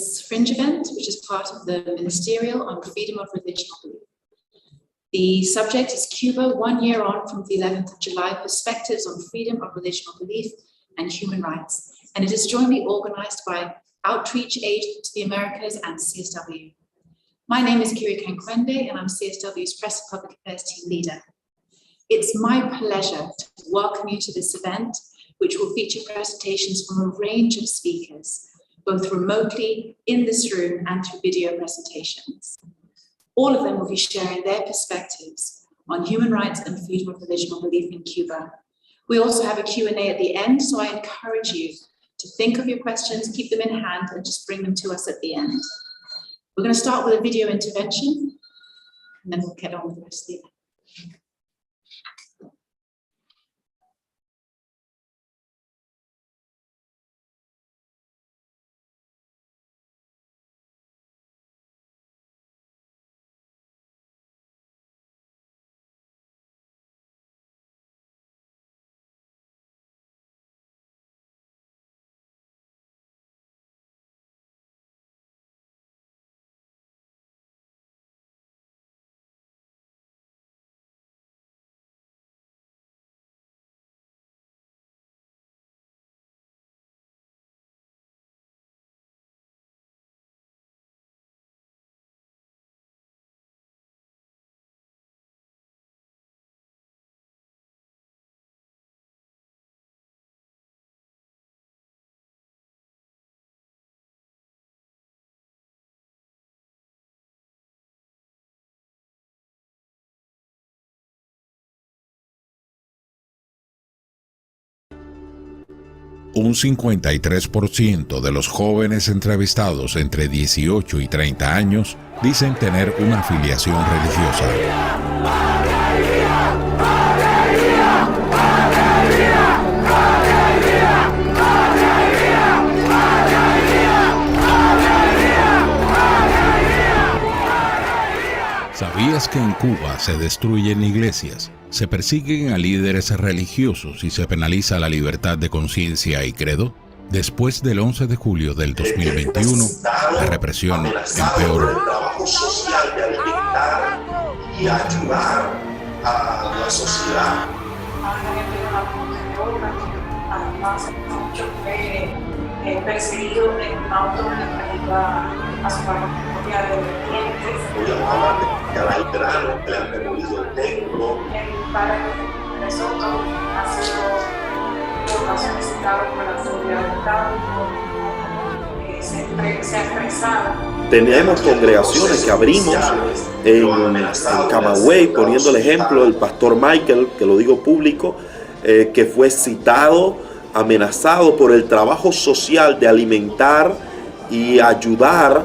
this fringe event, which is part of the Ministerial on Freedom of Religion or Belief. The subject is Cuba, 1 year on from the 11th of July, Perspectives on Freedom of Religion or Belief and Human Rights. And it is jointly organized by Outreach Aid to the Americas and CSW. My name is Kiri Kankwende, and I'm CSW's Press and Public Affairs team leader. It's my pleasure to welcome you to this event, which will feature presentations from a range of speakers, both remotely in this room and through video presentations. All of them will be sharing their perspectives on human rights and freedom of religion or belief in Cuba. We also have a Q&A at the end, so I encourage you to think of your questions, keep them in hand, and just bring them to us at the end. We're going to start with a video intervention, and then we'll get on with the rest of the event. Un 53% de los jóvenes entrevistados entre 18 y 30 años dicen tener una afiliación religiosa. ¿Sabías que en Cuba se destruyen iglesias, se persiguen a líderes religiosos y se penaliza la libertad de conciencia y credo? Después del 11 de julio del 2021, la represión empeoró. El trabajo social de alimentar y ayudar a la sociedad. Perseguido en un auto mientras iba a su parroquia de vertientes. Podríamos hablar de cada veterano que le han demolido el templo. El padre de Soto ha sido en ocasiones citado por la seguridad del Estado, se ha expresado. Tenemos congregaciones que abrimos en Camagüey, poniendo el ejemplo del pastor Michael, que lo digo público, que fue citado, amenazado por el trabajo social de alimentar y ayudar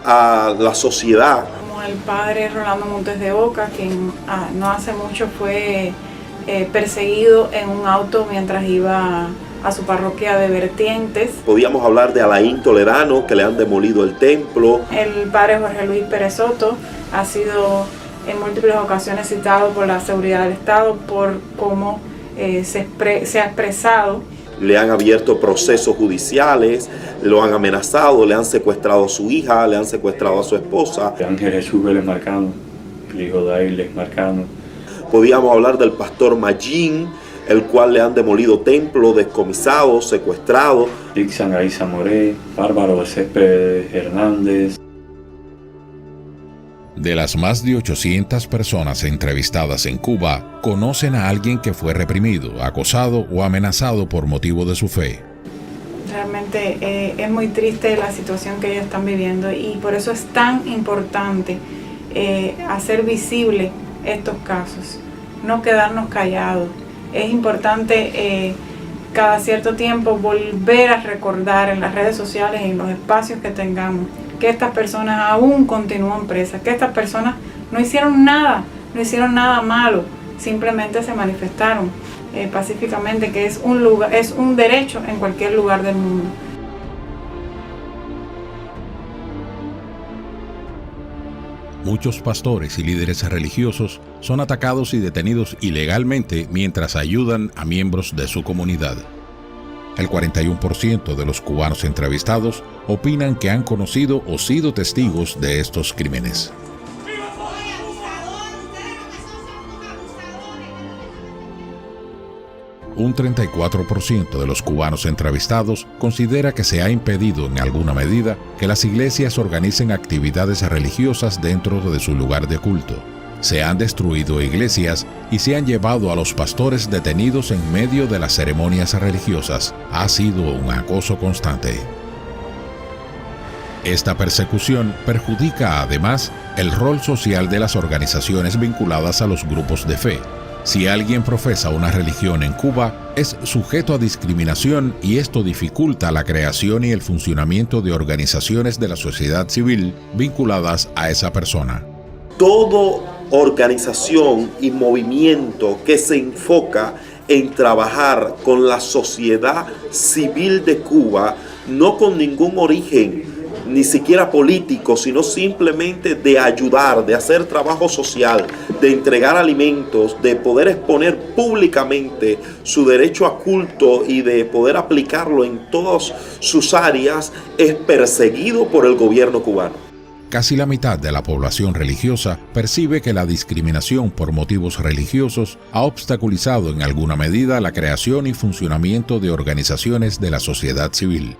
a la sociedad. Como el padre Rolando Montes de Oca, quien no hace mucho fue perseguido en un auto mientras iba a su parroquia de Vertientes. Podíamos hablar de Alain Toledano, que le han demolido el templo. El padre Jorge Luis Pérez Soto ha sido en múltiples ocasiones citado por la seguridad del Estado por cómo se ha expresado. Le han abierto procesos judiciales, lo han amenazado, le han secuestrado a su hija, le han secuestrado a su esposa. Ángel Jesús Vélez Marcano, el hijo de Ailes Marcano. Podíamos hablar del pastor Mayín, el cual le han demolido templo, descomisado, secuestrado. Dixon Aiza Moré, Bárbaro Céspedes Hernández. De las más de 800 personas entrevistadas en Cuba, conocen a alguien que fue reprimido, acosado o amenazado por motivo de su fe. Realmente es muy triste la situación que ellos están viviendo y por eso es tan importante hacer visible estos casos, no quedarnos callados. Es importante cada cierto tiempo volver a recordar en las redes sociales y en los espacios que tengamos que estas personas aún continúan presas, que estas personas no hicieron nada malo, simplemente se manifestaron pacíficamente, que es un derecho en cualquier lugar del mundo. Muchos pastores y líderes religiosos son atacados y detenidos ilegalmente mientras ayudan a miembros de su comunidad. El 41% de los cubanos entrevistados opinan que han conocido o sido testigos de estos crímenes. Un 34% de los cubanos entrevistados considera que se ha impedido en alguna medida que las iglesias organicen actividades religiosas dentro de su lugar de culto. Se han destruido iglesias y se han llevado a los pastores detenidos en medio de las ceremonias religiosas. Ha sido un acoso constante. Esta persecución perjudica además el rol social de las organizaciones vinculadas a los grupos de fe. Si alguien profesa una religión en Cuba, es sujeto a discriminación y esto dificulta la creación y el funcionamiento de organizaciones de la sociedad civil vinculadas a esa persona. Toda organización y movimiento que se enfoca en trabajar con la sociedad civil de Cuba, no con ningún origen ni siquiera político, sino simplemente de ayudar, de hacer trabajo social, de entregar alimentos, de poder exponer públicamente su derecho a culto y de poder aplicarlo en todas sus áreas, es perseguido por el gobierno cubano. Casi la mitad de la población religiosa percibe que la discriminación por motivos religiosos ha obstaculizado en alguna medida la creación y funcionamiento de organizaciones de la sociedad civil.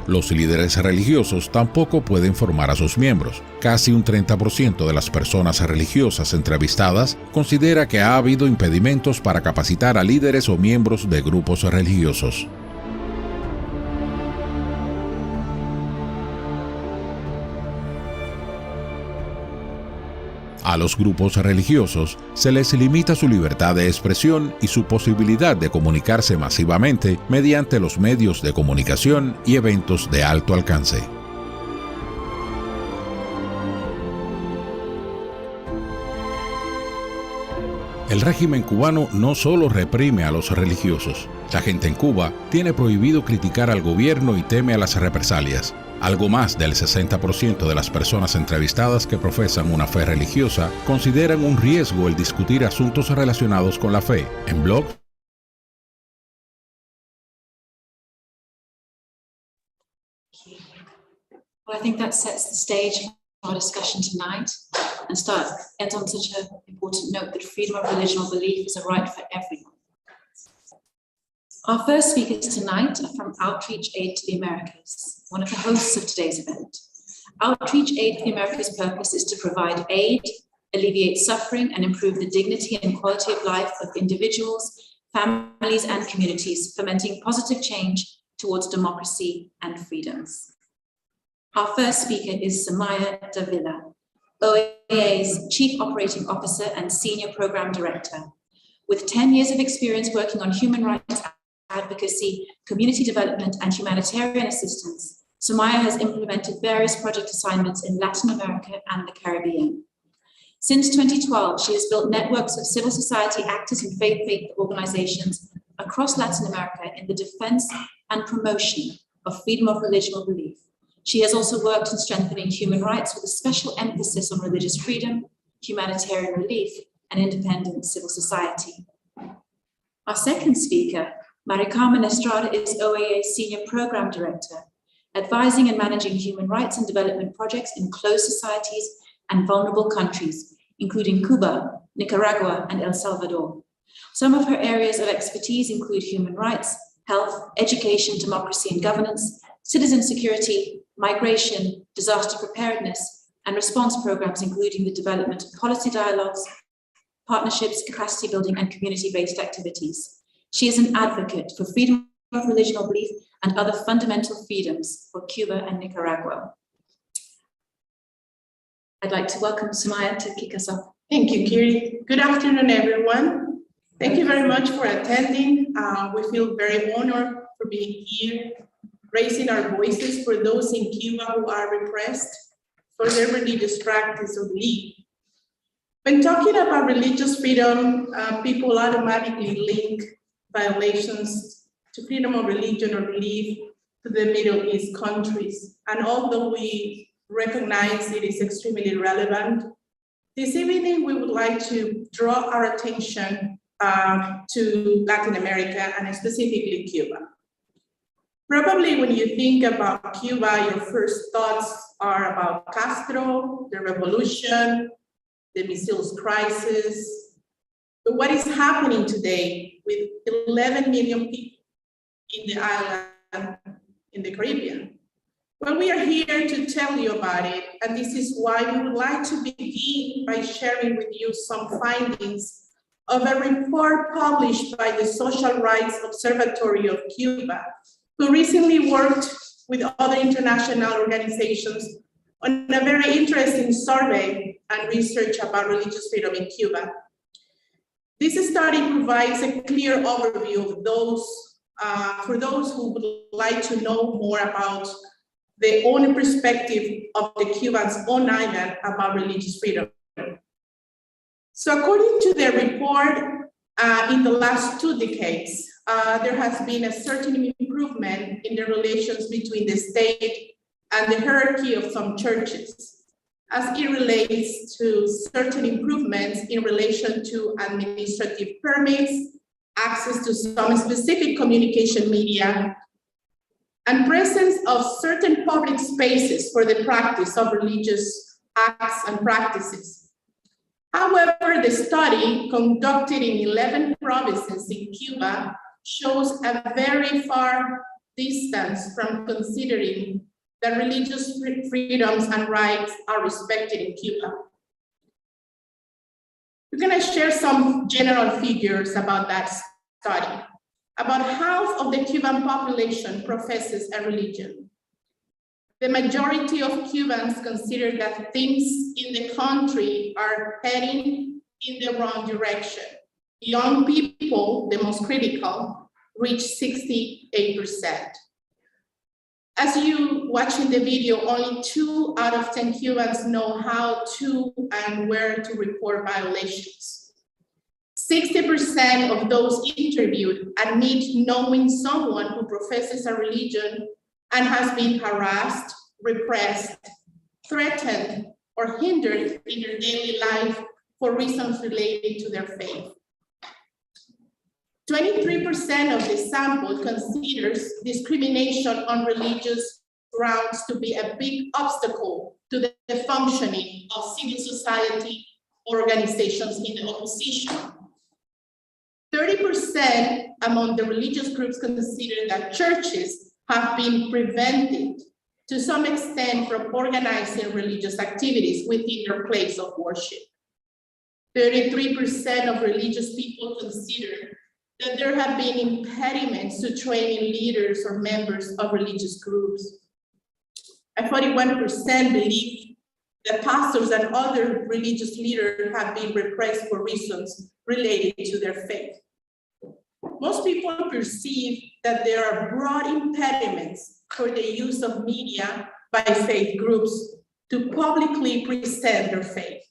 Los líderes religiosos tampoco pueden formar a sus miembros. Casi un 30% de las personas religiosas entrevistadas considera que ha habido impedimentos para capacitar a líderes o miembros de grupos religiosos. A los grupos religiosos se les limita su libertad de expresión y su posibilidad de comunicarse masivamente mediante los medios de comunicación y eventos de alto alcance. El régimen cubano no solo reprime a los religiosos. La gente en Cuba tiene prohibido criticar al gobierno y teme a las represalias. Algo más del 60% de las personas entrevistadas que profesan una fe religiosa consideran un riesgo el discutir asuntos relacionados con la fe en blogs. Well, I think that sets the stage for our discussion tonight and ends on such an important note that freedom of religion or belief is a right for everyone. Our first speakers tonight are from Outreach Aid to the Americas, one of the hosts of today's event. Outreach Aid to the Americas' purpose is to provide aid, alleviate suffering, and improve the dignity and quality of life of individuals, families, and communities, fomenting positive change towards democracy and freedoms. Our first speaker is Samaya Davila, OAA's Chief Operating Officer and Senior Program Director. With 10 years of experience working on human rights advocacy, community development, and humanitarian assistance, Samaya has implemented various project assignments in Latin America and the Caribbean. Since 2012, she has built networks of civil society actors and faith-based organizations across Latin America in the defense and promotion of freedom of religion or belief. She has also worked in strengthening human rights with a special emphasis on religious freedom, humanitarian relief, and independent civil society. Our second speaker, Mari Carmen Estrada, is OAA's Senior Program Director, advising and managing human rights and development projects in closed societies and vulnerable countries, including Cuba, Nicaragua, and El Salvador. Some of her areas of expertise include human rights, health, education, democracy and governance, citizen security, migration, disaster preparedness, and response programs, including the development of policy dialogues, partnerships, capacity building, and community-based activities. She is an advocate for freedom of religion or belief and other fundamental freedoms for Cuba and Nicaragua. I'd like to welcome Samaya to kick us off. Thank you, Kiri. Good afternoon, everyone. Thank you very much for attending. We feel very honored for being here, raising our voices for those in Cuba who are repressed for their religious practice or belief. When talking about religious freedom, people automatically link violations to freedom of religion or belief to the Middle East countries. And although we recognize it is extremely relevant, this evening we would like to draw our attention to Latin America and specifically Cuba. Probably when you think about Cuba, your first thoughts are about Castro, the revolution, the missiles crisis. But what is happening today with 11 million people in the island in the Caribbean? Well, we are here to tell you about it, and this is why we would like to begin by sharing with you some findings of a report published by the Social Rights Observatory of Cuba, who recently worked with other international organizations on a very interesting survey and research about religious freedom in Cuba. This study provides a clear overview of those, for those who would like to know more about the own perspective of the Cubans on island about religious freedom. So according to the report, in the last 2 decades, there has been a certain improvement in the relations between the state and the hierarchy of some churches, as it relates to certain improvements in relation to administrative permits, access to some specific communication media, and presence of certain public spaces for the practice of religious acts and practices. However, the study conducted in 11 provinces in Cuba shows a very far distance from considering that religious freedoms and rights are respected in Cuba. We're going to share some general figures about that study. About half of the Cuban population professes a religion. The majority of Cubans consider that things in the country are heading in the wrong direction. Young people, the most critical, reach 68%. As you watching the video, only 2 out of 10 Cubans know how to and where to report violations. 60% of those interviewed admit knowing someone who professes a religion and has been harassed, repressed, threatened, or hindered in their daily life for reasons related to their faith. 23% of the sample considers discrimination on religious grounds to be a big obstacle to the functioning of civil society organizations in the opposition. 30% among the religious groups consider that churches have been prevented to some extent from organizing religious activities within their place of worship. 33% of religious people consider that there have been impediments to training leaders or members of religious groups. And 41% believe that pastors and other religious leaders have been repressed for reasons related to their faith. Most people perceive that there are broad impediments for the use of media by faith groups to publicly present their faith.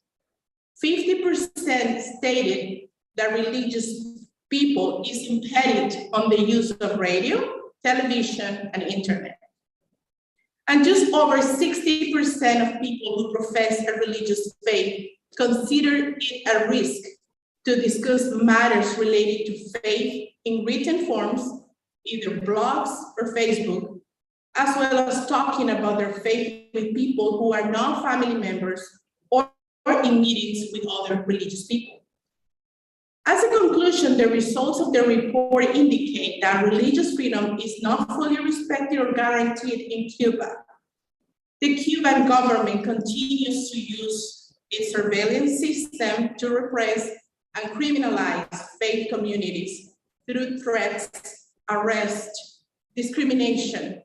50% stated that religious people is impeded on the use of radio, television, and internet. And just over 60% of people who profess a religious faith consider it a risk to discuss matters related to faith in written forms, either blogs or Facebook, as well as talking about their faith with people who are not family members or in meetings with other religious people. As a conclusion, the results of the report indicate that religious freedom is not fully respected or guaranteed in Cuba. The Cuban government continues to use its surveillance system to repress and criminalize faith communities through threats, arrest, discrimination,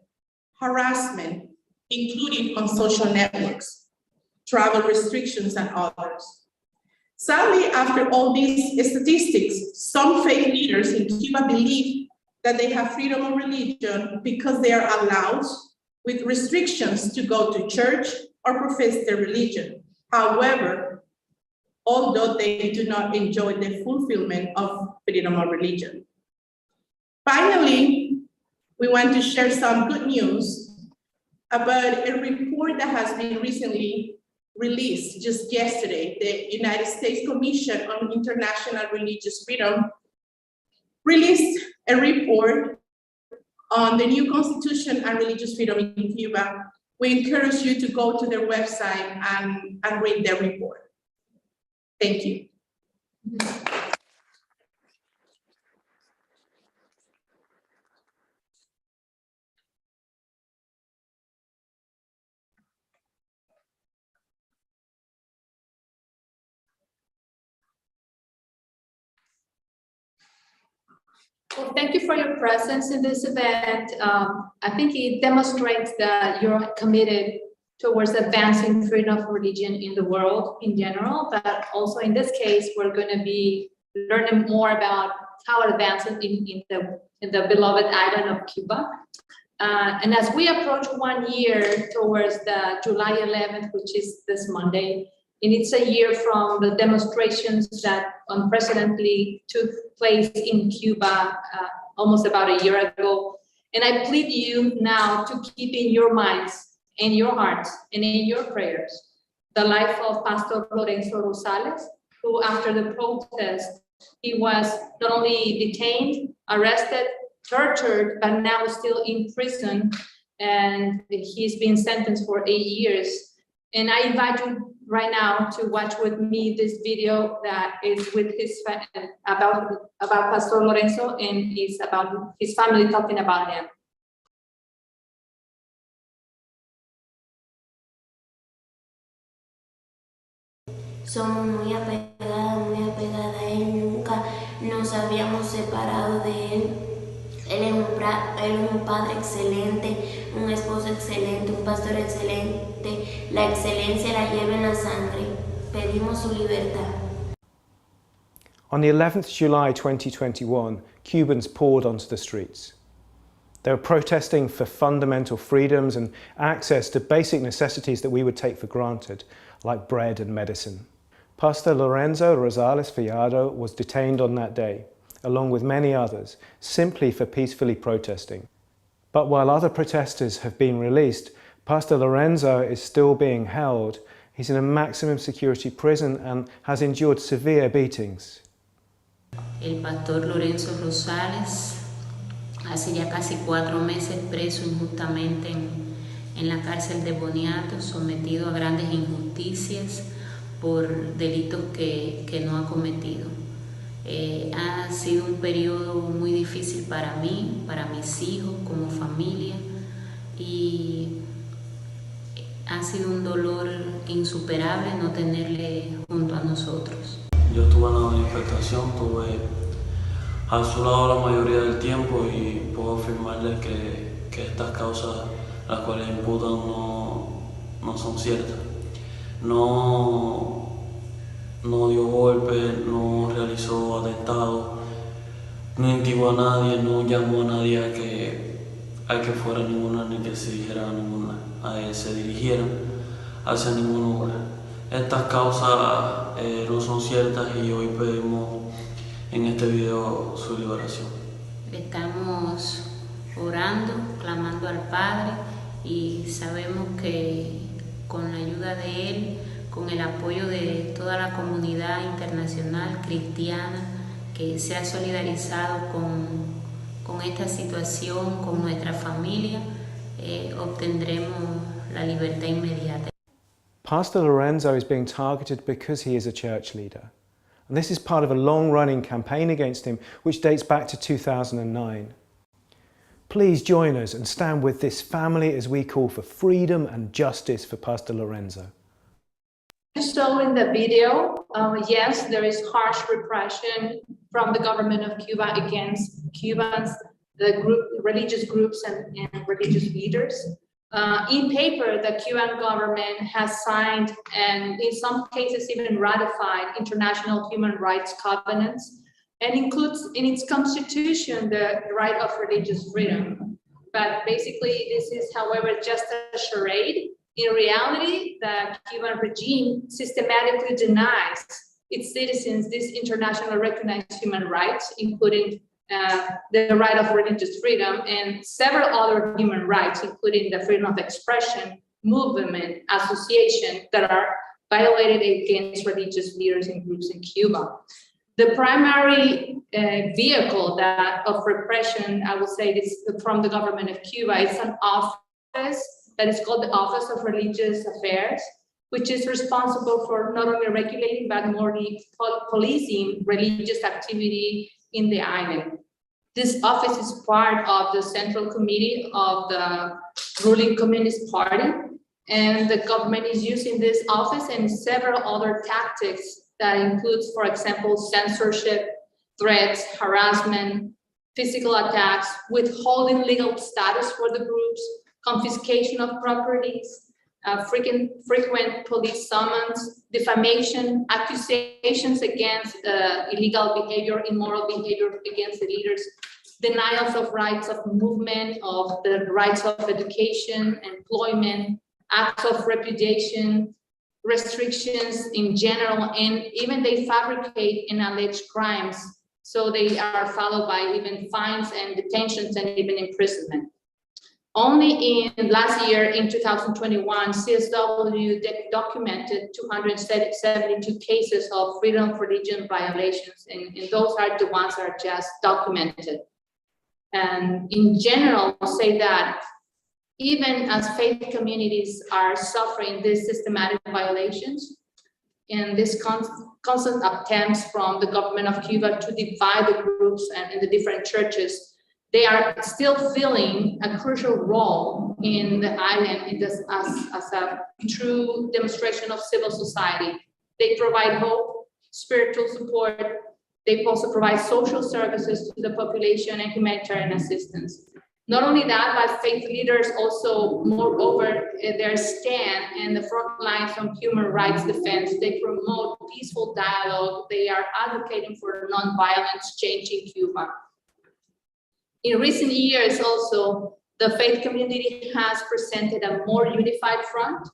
harassment, including on social networks, travel restrictions, and others. Sadly, after all these statistics, some faith leaders in Cuba believe that they have freedom of religion because they are allowed with restrictions to go to church or profess their religion. However, although they do not enjoy the fulfillment of freedom of religion. Finally, we want to share some good news about a report that has been recently released just yesterday. The United States Commission on International Religious Freedom released a report on the new constitution and religious freedom in Cuba. We encourage you to go to their website and read their report. Thank you. Well, thank you for your presence in this event. I think it demonstrates that you're committed towards advancing freedom of religion in the world in general, but also in this case, we're going to be learning more about how to advance in the beloved island of Cuba. And as we approach 1 year towards the July 11th, which is this Monday, and it's a year from the demonstrations that unprecedentedly took place in Cuba almost about a year ago. And I plead you now to keep in your minds, in your hearts, and in your prayers, the life of Pastor Lorenzo Rosales, who after the protest, he was not only detained, arrested, tortured, but now still in prison, and he's been sentenced for 8 years. And I invite you right now to watch with me this video that is with his about Pastor Lorenzo, and it's about his family talking about him. Somos muy apegadas a él, nunca nos habíamos separado de él. Él es un padre excelente, un esposo excelente, un pastor excelente. La excelencia la lleva en la sangre. Pedimos su libertad. On the 11th July 2021, Cubans poured onto the streets. They were protesting for fundamental freedoms and access to basic necessities that we would take for granted, like bread and medicine. Pastor Lorenzo Rosales Fallado was detained on that day, along with many others, simply for peacefully protesting. But while other protesters have been released, Pastor Lorenzo is still being held. He's in a maximum security prison and has endured severe beatings. El pastor Lorenzo Rosales hace ya casi 4 meses preso injustamente en la cárcel de Boniato, sometido a grandes injusticias por delitos que no ha cometido. Ha sido un periodo muy difícil para mí, para mis hijos, como familia, y ha sido un dolor insuperable no tenerle junto a nosotros. Yo estuve en la manifestación, estuve a su lado la mayoría del tiempo y puedo afirmarles que estas causas las cuales imputan no son ciertas. No dio golpes, no realizó atentados, no intimó a nadie, no llamó a nadie a que fuera ninguna ni que se dijera ninguna, se dirigieran hacia ningún lugar. Estas causas no son ciertas y hoy pedimos en este video su liberación. Estamos orando, clamando al Padre y sabemos que con la ayuda de Él, con el apoyo de toda la comunidad internacional cristiana que se ha solidarizado con esta situación, con nuestra familia, obtendremos la libertad inmediata. Pastor Lorenzo is being targeted because he is a church leader. And this is part of a long-running campaign against him, which dates back to 2009. Please join us and stand with this family as we call for freedom and justice for Pastor Lorenzo. You saw in the video, yes, there is harsh repression from the government of Cuba against Cubans, religious groups and religious leaders. In paper, the Cuban government has signed and in some cases even ratified international human rights covenants and includes in its constitution the right of religious freedom. But basically, this is, however, just a charade. In reality, the Cuban regime systematically denies its citizens these internationally recognized human rights, including the right of religious freedom and several other human rights, including the freedom of expression, movement, association, that are violated against religious leaders and groups in Cuba. The primary vehicle of repression, I would say, is from the government of Cuba. It's an office that is called the Office of Religious Affairs, which is responsible for not only regulating but more policing religious activity in the island. This office is part of the Central Committee of the ruling Communist Party, and the government is using this office and several other tactics that includes, for example, censorship, threats, harassment, physical attacks, withholding legal status for the groups, confiscation of properties, frequent police summons, defamation, accusations against illegal behavior, immoral behavior against the leaders, denials of rights of movement, of the rights of education, employment, acts of repudiation, restrictions in general, and even they fabricate and allege crimes. So they are followed by even fines and detentions and even imprisonment. Only in last year, in 2021, CSW documented 272 cases of freedom of religion violations, and those are the ones that are just documented. And in general, I'll say that even as faith communities are suffering these systematic violations and this constant attempts from the government of Cuba to divide the groups and the different churches, they are still filling a crucial role in the island as a true demonstration of civil society. They provide hope, spiritual support. They also provide social services to the population and humanitarian assistance. Not only that, but faith leaders also, moreover, their stand in the front lines on human rights defense. They promote peaceful dialogue. They are advocating for nonviolence change in Cuba. In recent years also, the faith community has presented a more unified front.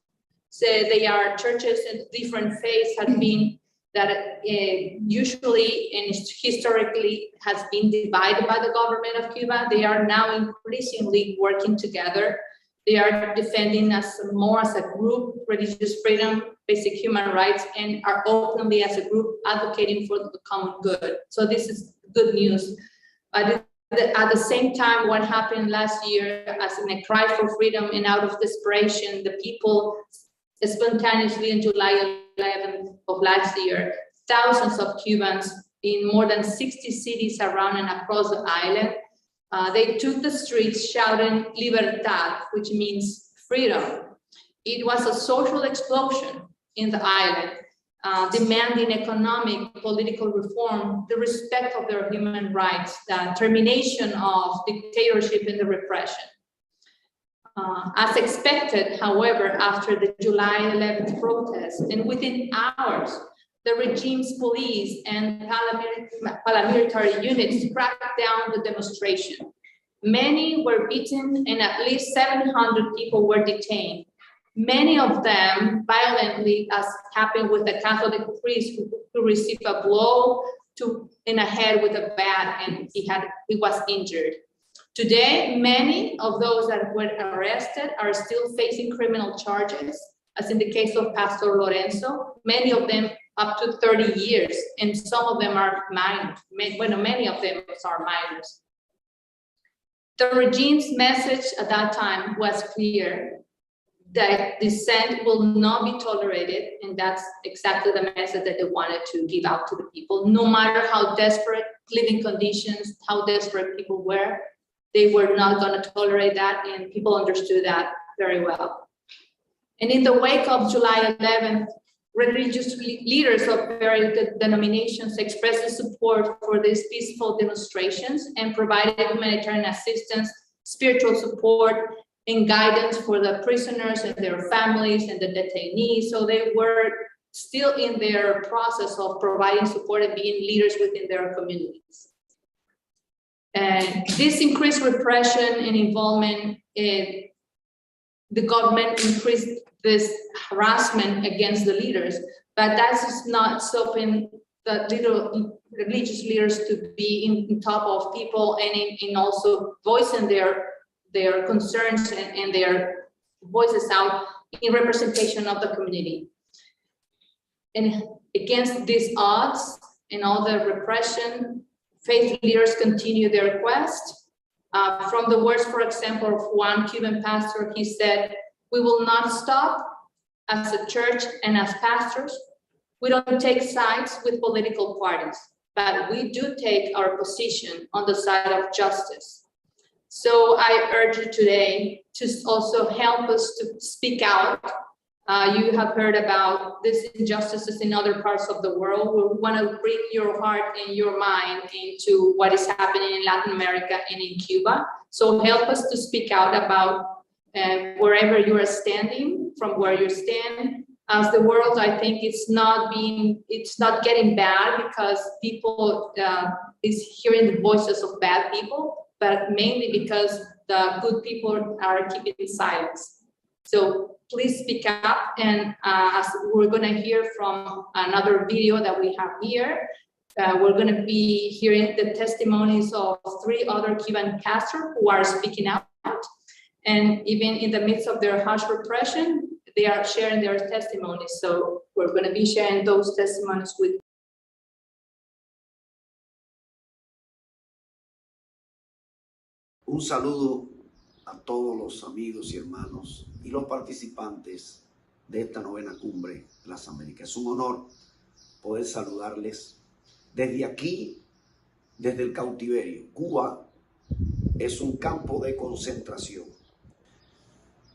So they are churches and different faiths have been that usually and historically has been divided by the government of Cuba. They are now increasingly working together. They are defending us more as a group, religious freedom, basic human rights, and are openly as a group advocating for the common good. So this is good news. At the same time, what happened last year as in a cry for freedom and out of desperation, the people spontaneously in July 11th of last year, thousands of Cubans in more than 60 cities around and across the island, they took the streets shouting libertad, which means freedom. It was a social explosion in the island, demanding economic, political reform, the respect of their human rights, the termination of dictatorship and the repression. As expected, however, after the July 11th protest, and within hours, the regime's police and paramilitary units cracked down the demonstration. Many were beaten and at least 700 people were detained. Many of them violently, as happened with the Catholic priest who received a blow in the head with a bat and he was injured. Today, many of those that were arrested are still facing criminal charges, as in the case of Pastor Lorenzo, many of them up to 30 years, and some of them are minors. Many of them are minors. The regime's message at that time was clear, that dissent will not be tolerated, and that's exactly the message that they wanted to give out to the people. No matter how desperate living conditions, how desperate people were, they were not going to tolerate that, and people understood that very well. And in the wake of July 11th, religious leaders of various denominations expressed support for these peaceful demonstrations and provided humanitarian assistance, spiritual support, and guidance for the prisoners and their families and the detainees. So they were still in their process of providing support and being leaders within their communities. And this increased repression and involvement, the government increased this harassment against the leaders, but that is not stopping the religious leaders to be in top of people and in also voicing their concerns and their voices out in representation of the community. And against these odds and all the repression, faith leaders continue their quest. From the words, for example, of one Cuban pastor, he said, "We will not stop as a church and as pastors. We don't take sides with political parties, but we do take our position on the side of justice." So I urge you today to also help us to speak out. You have heard about these injustices in other parts of the world. We want to bring your heart and your mind into what is happening in Latin America and in Cuba. So help us to speak out about wherever you are standing, from where you stand. As the world, I think it's not getting bad because people is hearing the voices of bad people, but mainly because the good people are keeping silence. So please speak up, and as we're going to hear from another video that we have here, we're going to be hearing the testimonies of 3 other Cuban pastors who are speaking out. And even in the midst of their harsh repression, they are sharing their testimonies. So we're going to be sharing those testimonies with you. Un saludo a todos los amigos y hermanos y los participantes de esta 9ª cumbre de las Américas. Es un honor poder saludarles desde aquí, desde el cautiverio. Cuba es un campo de concentración.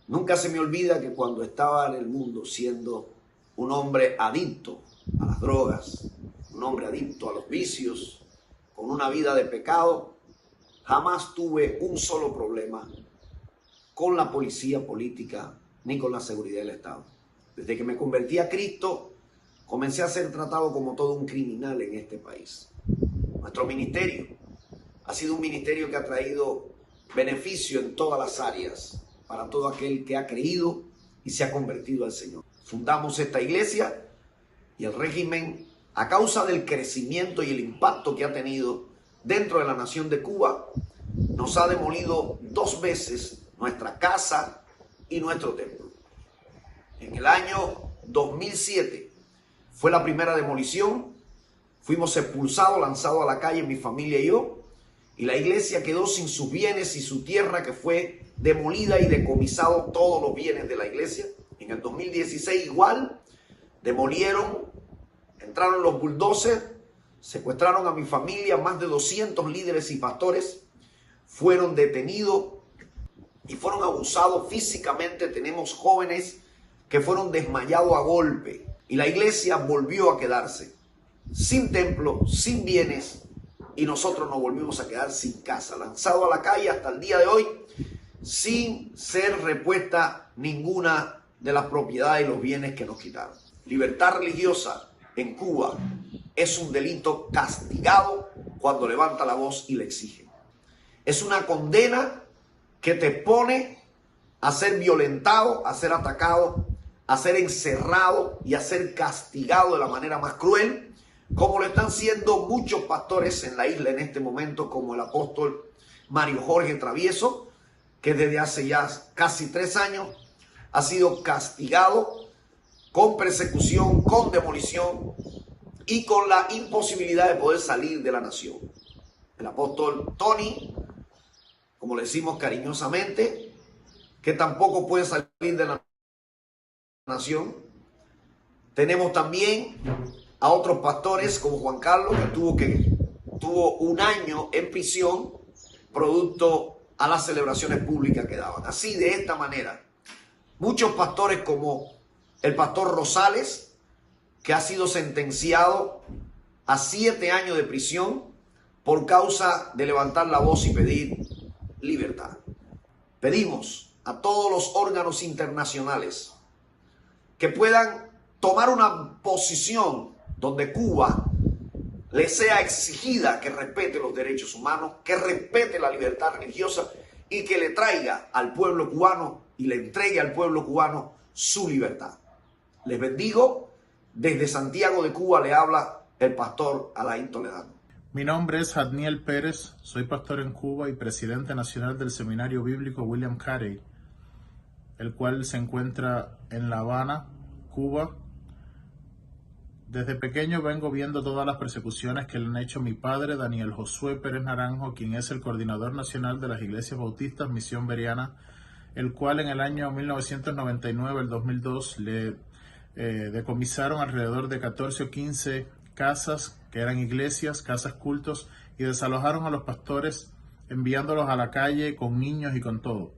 Nunca se me olvida que cuando estaba en el mundo siendo un hombre adicto a las drogas, un hombre adicto a los vicios, con una vida de pecado, jamás tuve un solo problema con la policía política ni con la seguridad del Estado. Desde que me convertí a Cristo, comencé a ser tratado como todo un criminal en este país. Nuestro ministerio ha sido un ministerio que ha traído beneficio en todas las áreas para todo aquel que ha creído y se ha convertido al Señor. Fundamos esta iglesia y el régimen, a causa del crecimiento y el impacto que ha tenido dentro de la nación de Cuba, nos ha demolido 2 veces nuestra casa y nuestro templo. En el año 2007 fue la primera demolición. Fuimos expulsados, lanzados a la calle, mi familia y yo, y la iglesia quedó sin sus bienes y su tierra, que fue demolida y decomisado todos los bienes de la iglesia. En el 2016 igual, demolieron, entraron los bulldozers, secuestraron a mi familia, más de 200 líderes y pastores fueron detenidos y fueron abusados físicamente. Tenemos jóvenes que fueron desmayados a golpe y la iglesia volvió a quedarse sin templo, sin bienes, y nosotros nos volvimos a quedar sin casa, lanzados a la calle hasta el día de hoy, sin ser repuesta ninguna de las propiedades y los bienes que nos quitaron. Libertad religiosa en Cuba es un delito castigado cuando levanta la voz y le exige. Es una condena que te pone a ser violentado, a ser atacado, a ser encerrado y a ser castigado de la manera más cruel, como lo están siendo muchos pastores en la isla en este momento, como el apóstol Mario Jorge Travieso, que desde hace ya casi 3 años ha sido castigado con persecución, con demolición y con la imposibilidad de poder salir de la nación. El apóstol Tony, como le decimos cariñosamente, que tampoco puede salir de la nación. Tenemos también a otros pastores como Juan Carlos, que tuvo 1 año en prisión producto a las celebraciones públicas que daban. Así, de esta manera, muchos pastores como el pastor Rosales, que ha sido sentenciado a 7 años de prisión por causa de levantar la voz y pedir libertad. Pedimos a todos los órganos internacionales que puedan tomar una posición donde Cuba le sea exigida que respete los derechos humanos, que respete la libertad religiosa y que le traiga al pueblo cubano y le entregue al pueblo cubano su libertad. Les bendigo. Desde Santiago de Cuba le habla el pastor Alain Toledano. Mi nombre es Jadniel Pérez, soy pastor en Cuba y presidente nacional del Seminario Bíblico William Carey, el cual se encuentra en La Habana, Cuba. Desde pequeño vengo viendo todas las persecuciones que le han hecho mi padre, Daniel Josué Pérez Naranjo, quien es el coordinador nacional de las iglesias bautistas Misión Veriana, el cual en el año 1999, el 2002, le decomisaron alrededor de 14 o 15 casas que eran iglesias, casas cultos, y desalojaron a los pastores enviándolos a la calle con niños y con todo.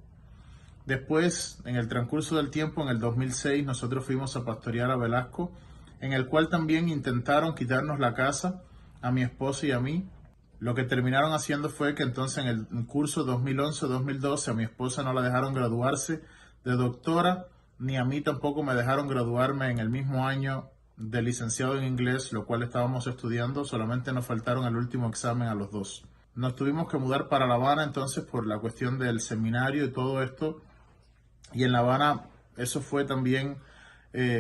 Después, en el transcurso del tiempo, en el 2006, nosotros fuimos a pastorear a Velasco, en el cual también intentaron quitarnos la casa a mi esposo y a mí. Lo que terminaron haciendo fue que entonces en el curso 2011-2012 a mi esposa no la dejaron graduarse de doctora, ni a mí tampoco me dejaron graduarme en el mismo año de licenciado en inglés, lo cual estábamos estudiando. Solamente nos faltaron el último examen a los dos. Nos tuvimos que mudar para La Habana entonces por la cuestión del seminario y todo esto. Y en La Habana eso fue también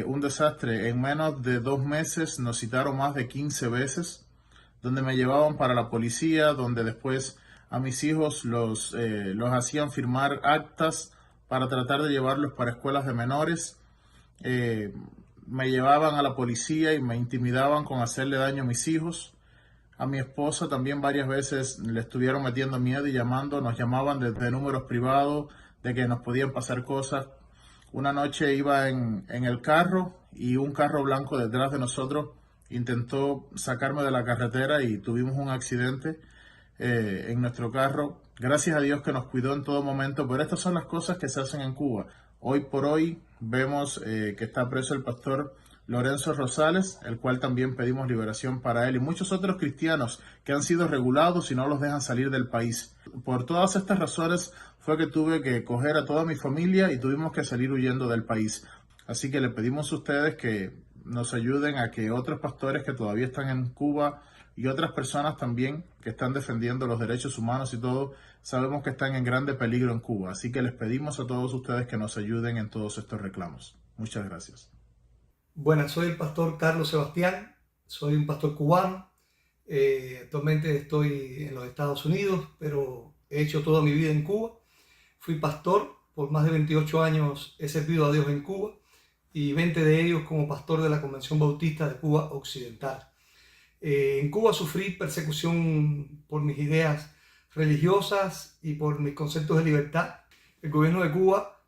un desastre. En menos de 2 meses nos citaron más de 15 veces, donde me llevaban para la policía, donde después a mis hijos los hacían firmar actas para tratar de llevarlos para escuelas de menores. Me llevaban a la policía y me intimidaban con hacerle daño a mis hijos. A mi esposa también varias veces le estuvieron metiendo miedo y nos llamaban desde números privados de que nos podían pasar cosas. Una noche iba en el carro y un carro blanco detrás de nosotros intentó sacarme de la carretera y tuvimos un accidente en nuestro carro. Gracias a Dios que nos cuidó en todo momento, pero estas son las cosas que se hacen en Cuba. Hoy por hoy vemos que está preso el pastor Lorenzo Rosales, el cual también pedimos liberación para él, y muchos otros cristianos que han sido regulados y no los dejan salir del país. Por todas estas razones fue que tuve que coger a toda mi familia y tuvimos que salir huyendo del país. Así que le pedimos a ustedes que nos ayuden a que otros pastores que todavía están en Cuba y otras personas también que están defendiendo los derechos humanos y todo, sabemos que están en grande peligro en Cuba. Así que les pedimos a todos ustedes que nos ayuden en todos estos reclamos. Muchas gracias. Buenas, soy el pastor Carlos Sebastián, soy un pastor cubano. Actualmente estoy en los Estados Unidos, pero he hecho toda mi vida en Cuba. Fui pastor, por más de 28 años he servido a Dios en Cuba y 20 de ellos como pastor de la Convención Bautista de Cuba Occidental. En Cuba sufrí persecución por mis ideas religiosas y por mis conceptos de libertad. El gobierno de Cuba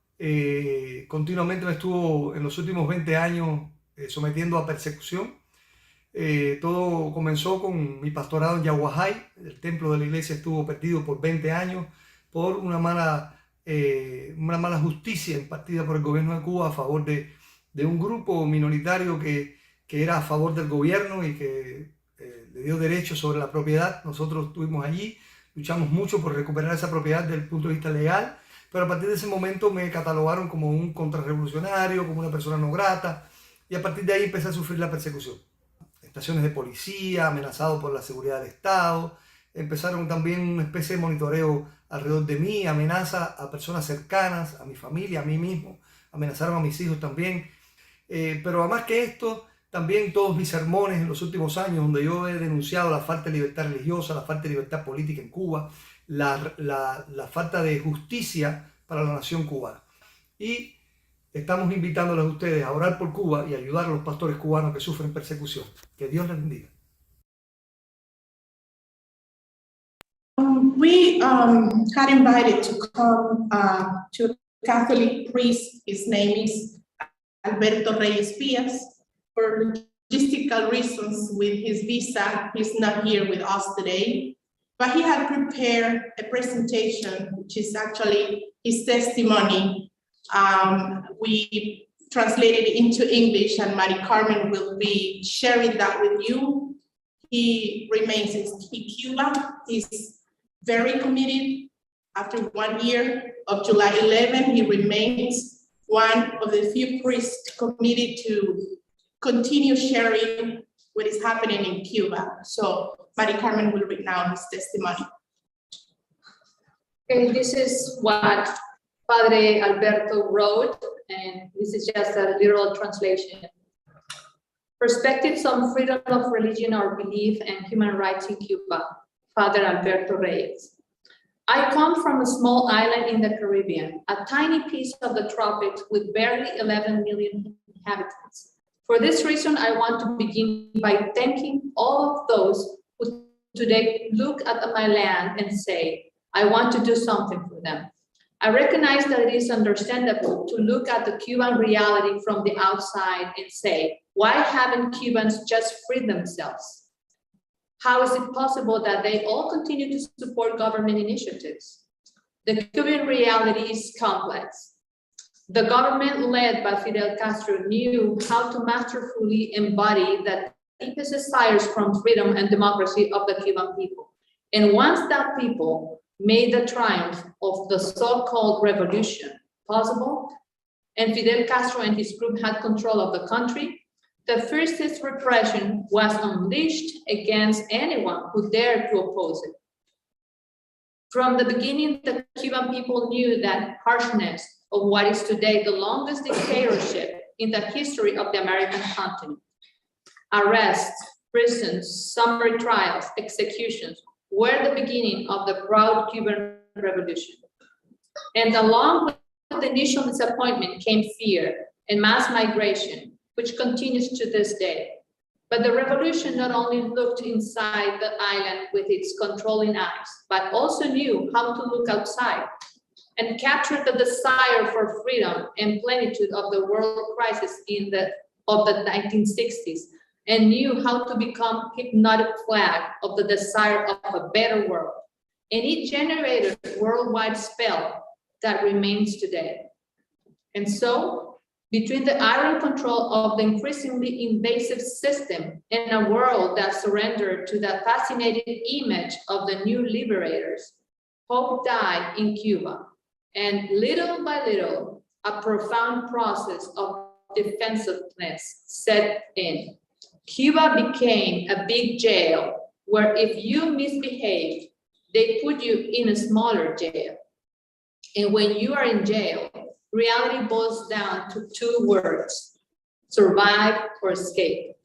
continuamente me estuvo en los últimos 20 años sometiendo a persecución. Todo comenzó con mi pastorado en Yaguajay. El templo de la iglesia estuvo perdido por 20 años por una mala justicia impartida por el gobierno de Cuba a favor de un grupo minoritario que era a favor del gobierno y que le dio derechos sobre la propiedad. Nosotros estuvimos allí, luchamos mucho por recuperar esa propiedad desde el punto de vista legal, pero a partir de ese momento me catalogaron como un contrarrevolucionario, como una persona no grata, y a partir de ahí empecé a sufrir la persecución. Estaciones de policía, amenazado por la seguridad del Estado, empezaron también una especie de monitoreo alrededor de mí, amenaza a personas cercanas, a mi familia, a mí mismo, amenazaron a mis hijos también. Pero además que esto, también todos mis sermones en los últimos años, donde yo he denunciado la falta de libertad religiosa, la falta de libertad política en Cuba, la falta de justicia para la nación cubana. Y estamos invitándoles a ustedes a orar por Cuba y ayudar a los pastores cubanos que sufren persecución. Que Dios les bendiga. We had invited to come to a Catholic priest. His name is Alberto Reyes Pias. For logistical reasons with his visa, he's not here with us today, but he had prepared a presentation, which is actually his testimony. We translated it into English, and Mari Carmen will be sharing that with you. He remains in Cuba. He's very committed. After 1 year of July 11, he remains one of the few priests committed to continue sharing what is happening in Cuba. So Mari Carmen will read now his testimony. Okay, this is what Padre Alberto wrote, and this is just a literal translation. Perspectives on freedom of religion or belief and human rights in Cuba, Father Alberto Reyes. I come from a small island in the Caribbean, a tiny piece of the tropics with barely 11 million inhabitants. For this reason, I want to begin by thanking all of those who today look at my land and say, I want to do something for them. I recognize that it is understandable to look at the Cuban reality from the outside and say, why haven't Cubans just freed themselves? How is it possible that they all continue to support government initiatives? The Cuban reality is complex. The government led by Fidel Castro knew how to masterfully embody the deepest desires from freedom and democracy of the Cuban people. And once that people made the triumph of the so-called revolution possible, and Fidel Castro and his group had control of the country, the fiercest repression was unleashed against anyone who dared to oppose it. From the beginning, the Cuban people knew that harshness of what is today the longest dictatorship in the history of the American continent. Arrests, prisons, summary trials, executions were the beginning of the proud Cuban Revolution. And along with the initial disappointment came fear and mass migration, which continues to this day. But the revolution not only looked inside the island with its controlling eyes, but also knew how to look outside and captured the desire for freedom and plenitude of the world crisis of the 1960s, and knew how to become hypnotic flag of the desire of a better world. And it generated a worldwide spell that remains today. And so, between the iron control of the increasingly invasive system and a world that surrendered to the fascinating image of the new liberators, hope died in Cuba. And little by little, a profound process of defensiveness set in. Cuba became a big jail where if you misbehaved, they put you in a smaller jail. And when you are in jail, reality boils down to two words: survive or escape.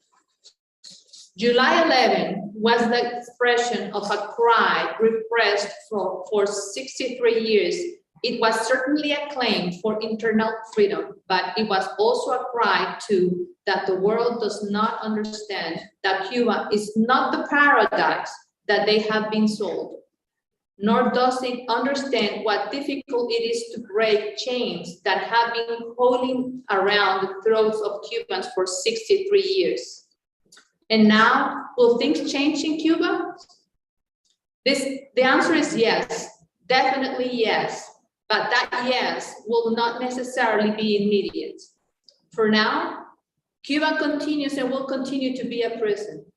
July 11 was the expression of a cry repressed for 63 years. It was certainly a claim for internal freedom, but it was also a cry too that the world does not understand that Cuba is not the paradise that they have been sold, nor does it understand what difficult it is to break chains that have been holding around the throats of Cubans for 63 years. And now, will things change in Cuba? The answer is yes, definitely yes. But that yes will not necessarily be immediate. For now, Cuba continues and will continue to be a prison.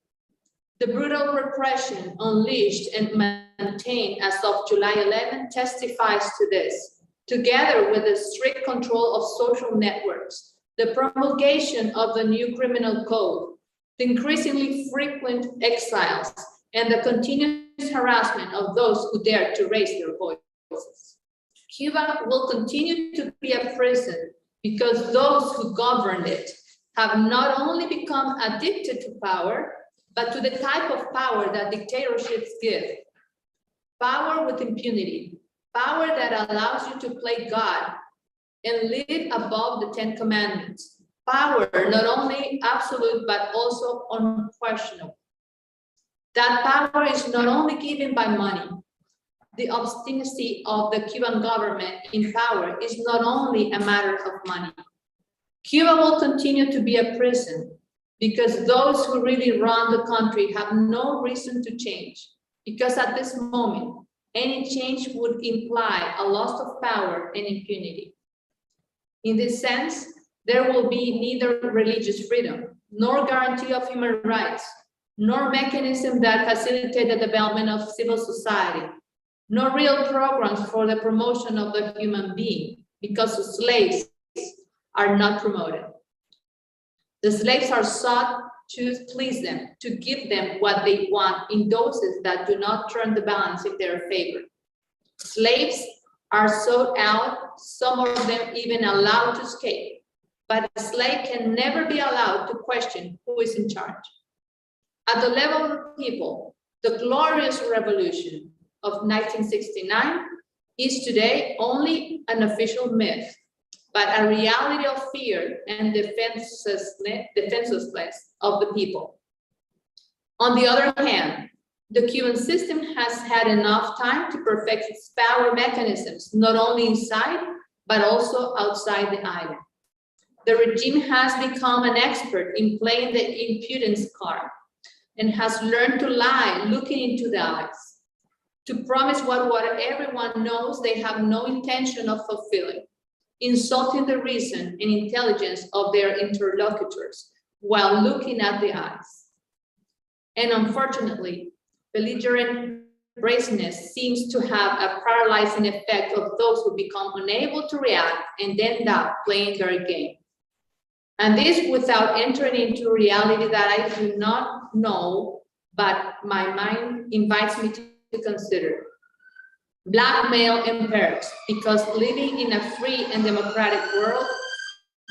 The brutal repression unleashed and maintained as of July 11 testifies to this, together with the strict control of social networks, the promulgation of the new criminal code, the increasingly frequent exiles, and the continuous harassment of those who dare to raise their voices. Cuba will continue to be a prison because those who govern it have not only become addicted to power, but to the type of power that dictatorships give. Power with impunity, power that allows you to play God and live above the 10 Commandments. Power not only absolute, but also unquestionable. That power is not only given by money. The obstinacy of the Cuban government in power is not only a matter of money. Cuba will continue to be a prison because those who really run the country have no reason to change, because at this moment, any change would imply a loss of power and impunity. In this sense, there will be neither religious freedom, nor guarantee of human rights, nor mechanism that facilitate the development of civil society, no real programs for the promotion of the human being, because the slaves are not promoted. The slaves are sought to please them, to give them what they want in doses that do not turn the balance in their favor. Slaves are sought out, some of them even allowed to escape, but a slave can never be allowed to question who is in charge. At the level of the people, the glorious revolution of 1969 is today only an official myth. but a reality of fear and defenselessness of the people. On the other hand, the Cuban system has had enough time to perfect its power mechanisms, not only inside, but also outside the island. The regime has become an expert in playing the impudence card and has learned to lie, looking into the eyes, to promise what everyone knows they have no intention of fulfilling, insulting the reason and intelligence of their interlocutors while looking at the eyes. And unfortunately, belligerent brazeness seems to have a paralyzing effect of those who become unable to react and end up playing their game. And this without entering into reality that I do not know, but my mind invites me to consider. Blackmail impairs, because living in a free and democratic world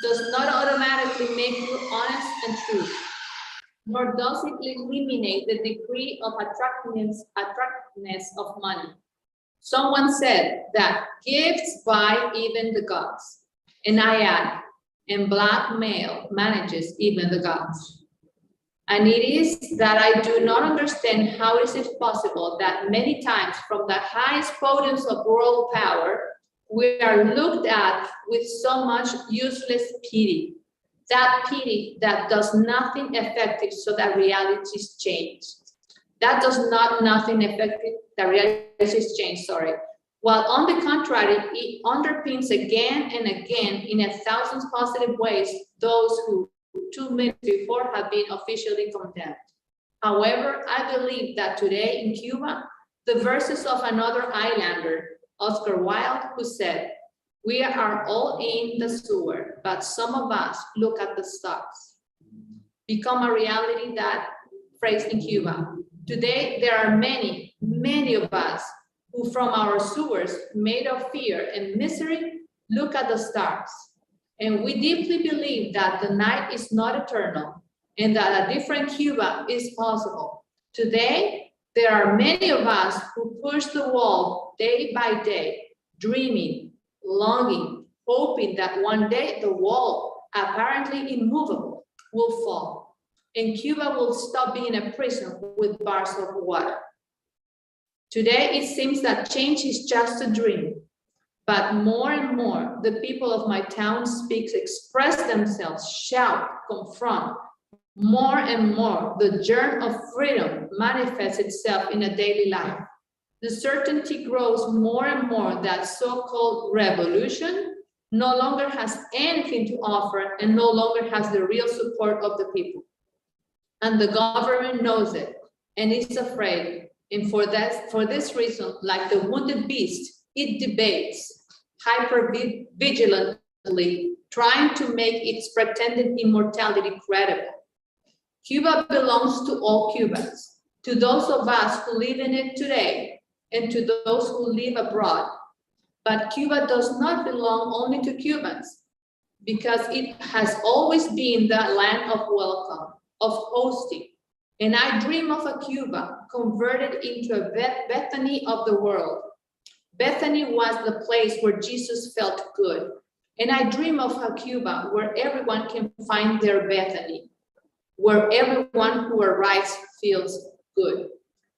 does not automatically make you honest and true, nor does it eliminate the degree of attractiveness of money. Someone said that gifts buy even the gods, and I add, and blackmail manages even the gods. And it is that I do not understand how is it possible that many times from the highest podiums of world power, we are looked at with so much useless pity. That pity that does nothing effective so that realities change. That does nothing effective, that realities change, sorry. While on the contrary, it underpins again and again in 1,000 positive ways those who 2 minutes before have been officially condemned. However, I believe that today in Cuba, the verses of another islander, Oscar Wilde, who said, "We are all in the sewer, but some of us look at the stars," become a reality that phrase in Cuba. Today, there are many, many of us who from our sewers, made of fear and misery, look at the stars. And we deeply believe that the night is not eternal and that a different Cuba is possible. Today, there are many of us who push the wall day by day, dreaming, longing, hoping that one day the wall, apparently immovable, will fall and Cuba will stop being a prison with bars of water. Today, it seems that change is just a dream, but more and more, the people of my town speak, express themselves, shout, confront. More and more, the germ of freedom manifests itself in a daily life. The certainty grows more and more that so-called revolution no longer has anything to offer and no longer has the real support of the people. And the government knows it and is afraid. And for this reason, like the wounded beast, it debates hyper-vigilantly, trying to make its pretended immortality credible. Cuba belongs to all Cubans, to those of us who live in it today, and to those who live abroad. But Cuba does not belong only to Cubans, because it has always been the land of welcome, of hosting. And I dream of a Cuba converted into a Bethany of the world. Bethany was the place where Jesus felt good. And I dream of a Cuba where everyone can find their Bethany, where everyone who arrives feels good.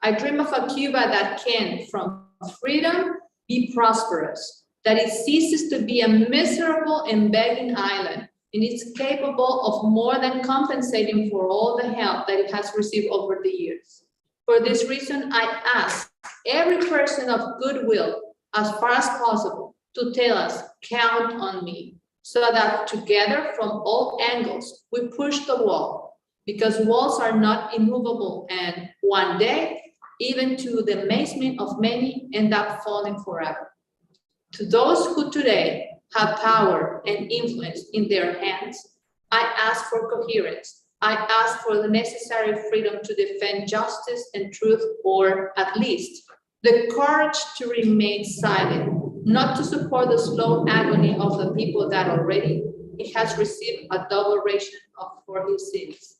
I dream of a Cuba that can, from freedom, be prosperous, that it ceases to be a miserable and begging island, and it's capable of more than compensating for all the help that it has received over the years. For this reason, I ask every person of goodwill, as far as possible, to tell us, count on me, so that together from all angles, we push the wall, because walls are not immovable, and one day, even to the amazement of many, end up falling forever. To those who today have power and influence in their hands, I ask for coherence. I ask for the necessary freedom to defend justice and truth, or at least the courage to remain silent, not to support the slow agony of the people that already it has received a double ration for his sins.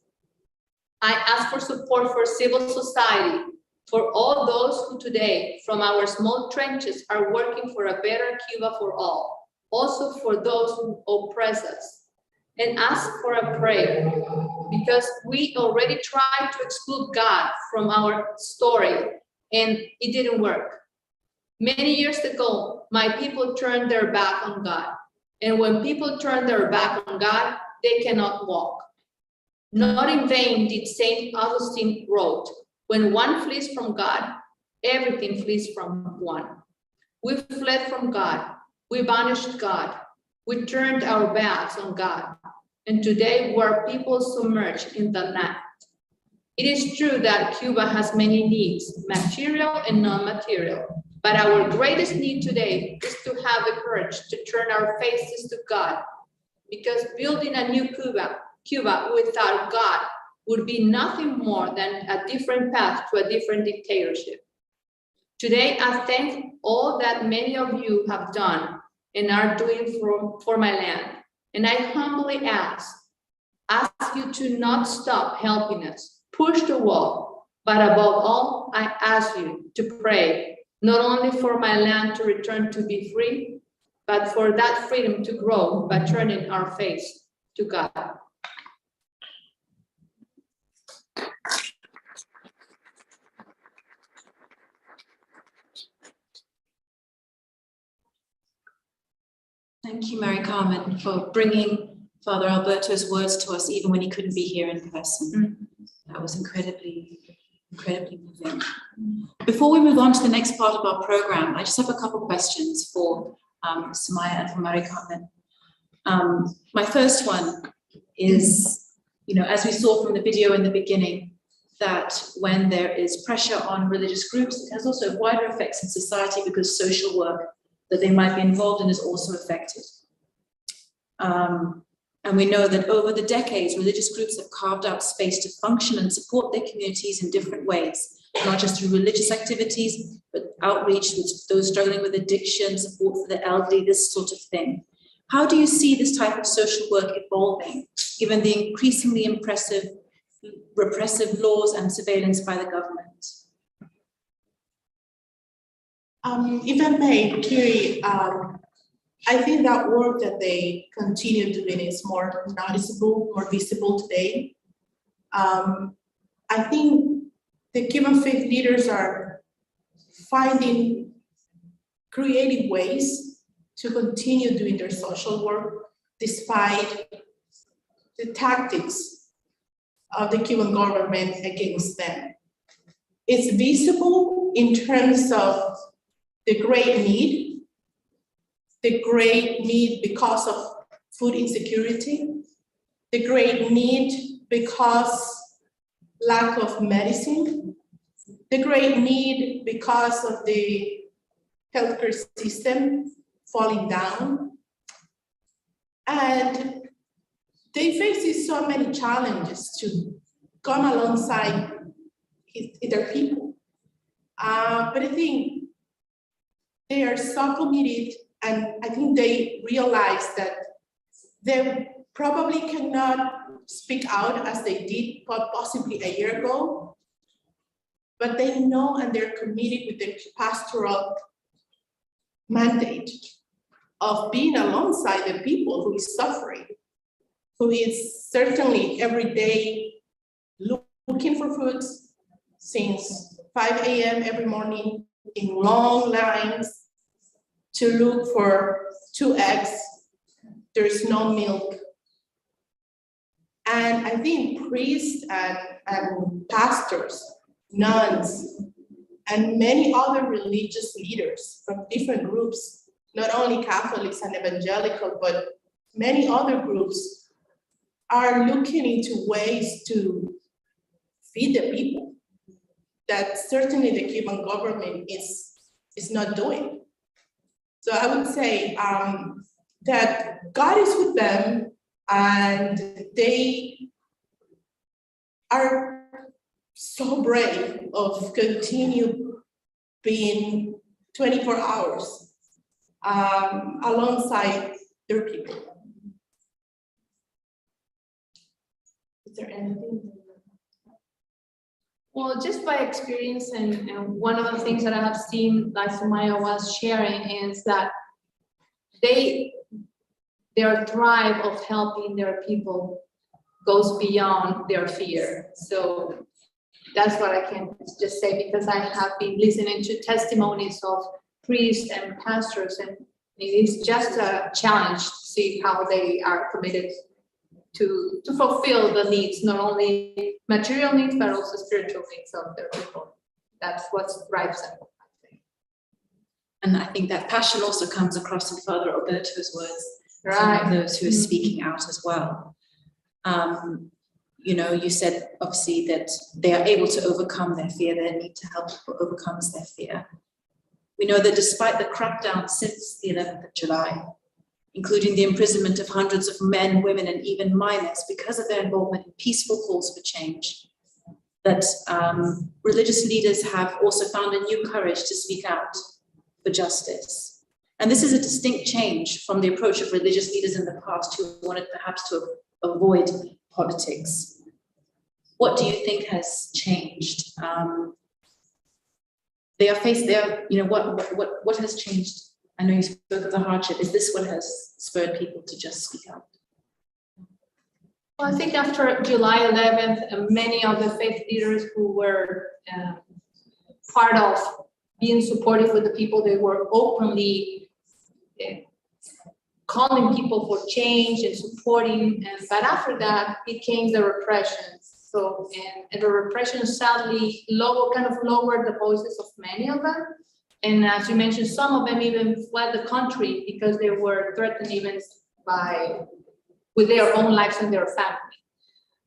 I ask for support for civil society, for all those who today, from our small trenches, are working for a better Cuba for all also for those who oppress us, and ask for a prayer, because we already tried to exclude God from our story and it didn't work. Many years ago, my people turned their back on God. And when people turn their back on God, they cannot walk. Not in vain did Saint Augustine wrote, when one flees from God, everything flees from one. We fled from God. We banished God. We turned our backs on God. And today we're people submerged in the net. It is true that Cuba has many needs, material and non-material. But our greatest need today is to have the courage to turn our faces to God, because building a new Cuba without God would be nothing more than a different path to a different dictatorship. Today, I thank all that many of you have done and are doing for my land. And I humbly ask you to not stop helping us, push the wall, but above all, I ask you to pray, not only for my land to return to be free, but for that freedom to grow by turning our face to God. Thank you, Mary Carmen, for bringing Father Alberto's words to us, even when he couldn't be here in person. That was incredibly moving. Before we move on to the next part of our program, I just have a couple questions for Samaya and for Mary Carmen. My first one is, as we saw from the video in the beginning, that when there is pressure on religious groups, it has also wider effects in society because social work that they might be involved in is also affected. And we know that over the decades, religious groups have carved out space to function and support their communities in different ways, not just through religious activities, but outreach with those struggling with addiction, support for the elderly, this sort of thing. How do you see this type of social work evolving, given the increasingly repressive laws and surveillance by the government? If I may, Kiri, I think that work that they continue doing is more noticeable, more visible today. I think the Cuban faith leaders are finding creative ways to continue doing their social work despite the tactics of the Cuban government against them. It's visible in terms of the great need because of food insecurity, the great need because lack of medicine, the great need because of the healthcare system falling down. And they face so many challenges to come alongside their people. But I think they are so committed, and I think they realize that they probably cannot speak out as they did possibly a year ago, but they know and they're committed with their pastoral mandate of being alongside the people who is suffering, who is certainly every day looking for food since 5 a.m. every morning in long lines to look for 2 eggs. There's no milk. And I think priests and pastors, nuns, and many other religious leaders from different groups, not only Catholics and evangelical, but many other groups, are looking into ways to feed the people that certainly the Cuban government is not doing. So I would say that God is with them, and they are so brave of continue being 24 hours alongside their people. Is there anything? Well, just by experience, and one of the things that I have seen, like Samaya was sharing, is that they their drive of helping their people goes beyond their fear. So that's what I can just say, because I have been listening to testimonies of priests and pastors, and it is just a challenge to see how they are committed to fulfill the needs, not only material needs, but also spiritual needs of their people. That's what drives them, I think. And I think that passion also comes across in Father Alberto's words, right? From those who are speaking out as well. You know, you said obviously that they are able to overcome their fear, their need to help people overcomes their fear. We know that despite the crackdown since the 11th of July, including the imprisonment of hundreds of men, women, and even minors because of their involvement in peaceful calls for change, that religious leaders have also found a new courage to speak out for justice. And this is a distinct change from the approach of religious leaders in the past who wanted perhaps to avoid politics. What do you think has changed? They are faced there, you know, what has changed? I know you spoke of the hardship. Is this what has spurred people to just speak out? Well, I think after July 11th, many of the faith leaders who were part of being supportive with the people, they were openly calling people for change and supporting. But after that, it came the repression. So, and the repression sadly kind of lowered the voices of many of them. And as you mentioned, some of them even fled the country because they were threatened even with their own lives and their family.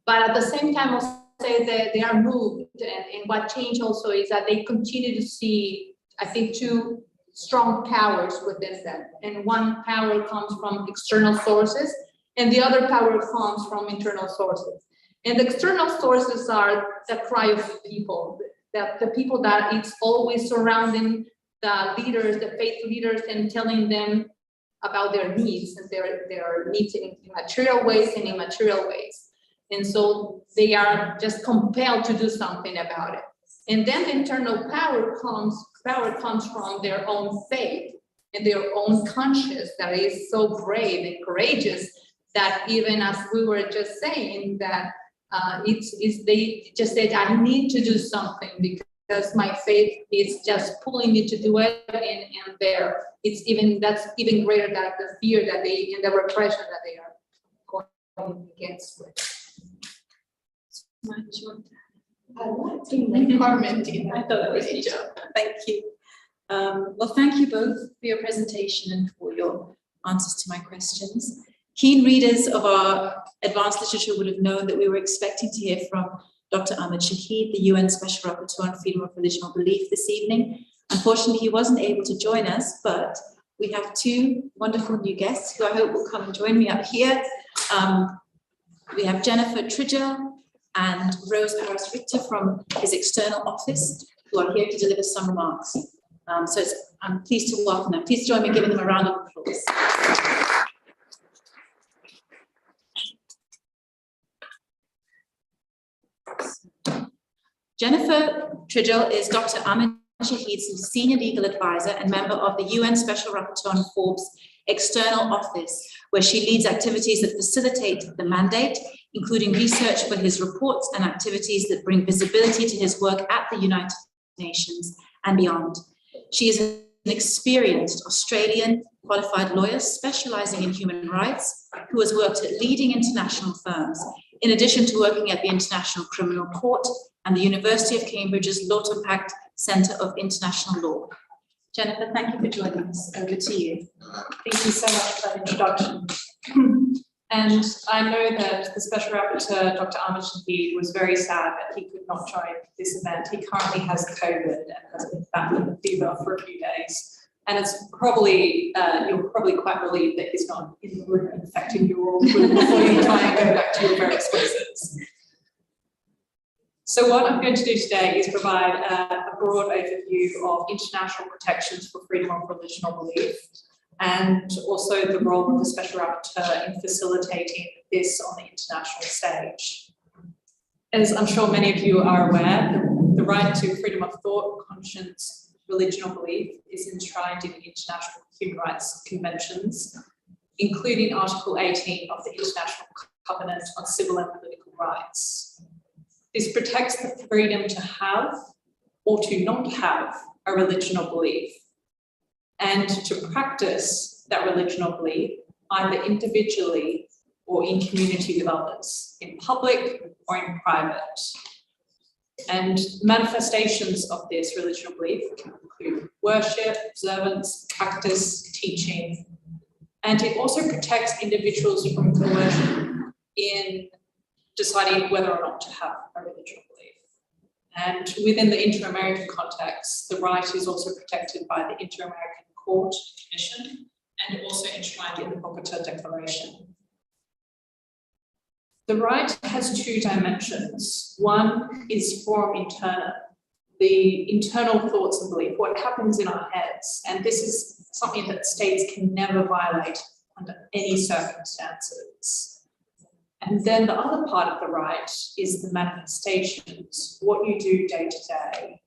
But at the same time, I'll say that they are moved. And what changed also is that they continue to see, I think, two strong powers within them. And one power comes from external sources, and the other power comes from internal sources. And the external sources are the cry of the people, the people that it's always surrounding the leaders, the faith leaders, and telling them about their needs and their needs in material ways and immaterial ways. And so they are just compelled to do something about it. And then the internal power comes from their own faith and their own conscience that is so brave and courageous that even as we were just saying that they just said, I need to do something because my faith is just pulling me to do it, and that's even greater than the fear that they and the repression that they are going against with. I thought that was neat. Thank you. Well, thank you both for your presentation and for your answers to my questions. Keen readers of our advanced literature would have known that we were expecting to hear from Dr. Ahmed Shahid, the UN Special Rapporteur on Freedom of Religion or Belief this evening. Unfortunately, he wasn't able to join us, but we have two wonderful new guests who I hope will come and join me up here. We have Jennifer Tridgell and Rose Harris-Richter from his external office, who are here to deliver some remarks. So I'm pleased to welcome them. Please join me in giving them a round of applause. Jennifer Tridgell is Dr. Ahmed Shahid's senior legal advisor and member of the UN Special Rapporteur on Forbes External Office, where she leads activities that facilitate the mandate, including research for his reports and activities that bring visibility to his work at the United Nations and beyond. She is an experienced Australian qualified lawyer specializing in human rights who has worked at leading international firms, in addition to working at the International Criminal Court and the University of Cambridge's Lawton Pact Centre of International Law. Jennifer, thank you for joining us. Over to you. Thank you so much for that introduction. And I know that the Special Rapporteur, Dr. Ahmed Shahid, was very sad that he could not join this event. He currently has COVID and has been battling a fever for a few days. And it's probably, you're probably quite relieved that he's not in the room infecting you all before you try and go back to your various places. So what I'm going to do today is provide a broad overview of international protections for freedom of religion or belief, and also the role of the Special Rapporteur in facilitating this on the international stage. As I'm sure many of you are aware, the right to freedom of thought, conscience, religion or belief is enshrined in international human rights conventions. including Article 18 of the International Covenant on Civil and Political Rights. This protects the freedom to have or to not have a religion or belief, and to practice that religion or belief either individually or in community with others, in public or in private. And manifestations of this religion or belief can include worship, observance, practice, teaching, and it also protects individuals from coercion in deciding whether or not to have a religion or belief. And within the Inter-American context, the right is also protected by the Inter-American Court Commission and also enshrined in the Bogota Declaration. The right has two dimensions. One is forum interna, the internal thoughts and belief, what happens in our heads. And this is something that states can never violate under any circumstances. And then the other part of the right is the manifestations, what you do day to day.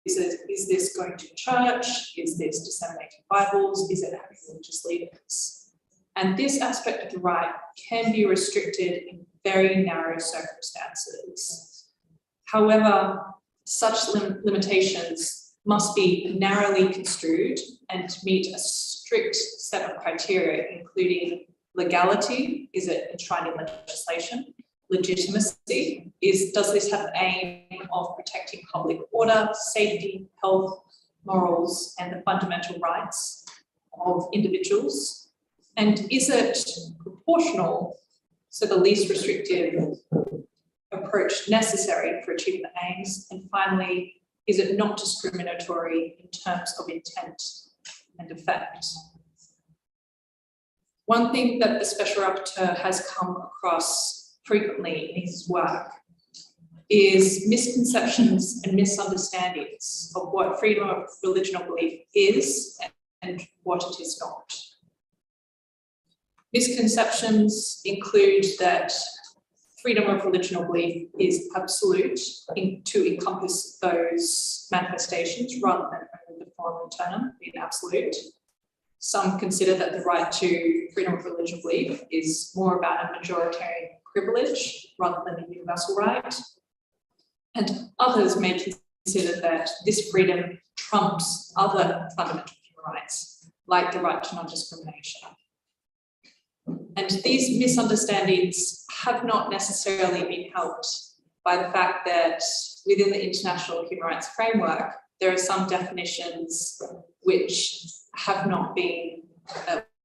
Is this going to church? Is this disseminating Bibles? Is it having religious leaders? And this aspect of the right can be restricted in very narrow circumstances. However, such limitations must be narrowly construed and meet a strict set of criteria, including legality, is it enshrined in legislation? Legitimacy, does this have the aim of protecting public order, safety, health, morals, and the fundamental rights of individuals? And is it proportional, so the least restrictive approach necessary for achieving the aims? And finally, is it not discriminatory in terms of intent and effect? One thing that the Special Rapporteur has come across frequently in his work is misconceptions and misunderstandings of what freedom of religion or belief is and what it is not. Misconceptions include that freedom of religion or belief is absolute to encompass those manifestations rather than only the forum internum being absolute. Some consider that the right to freedom of religion or belief is more about a majoritarian privilege rather than a universal right. And others may consider that this freedom trumps other fundamental human rights, like the right to non-discrimination. And these misunderstandings have not necessarily been helped by the fact that within the international human rights framework, there are some definitions which have not been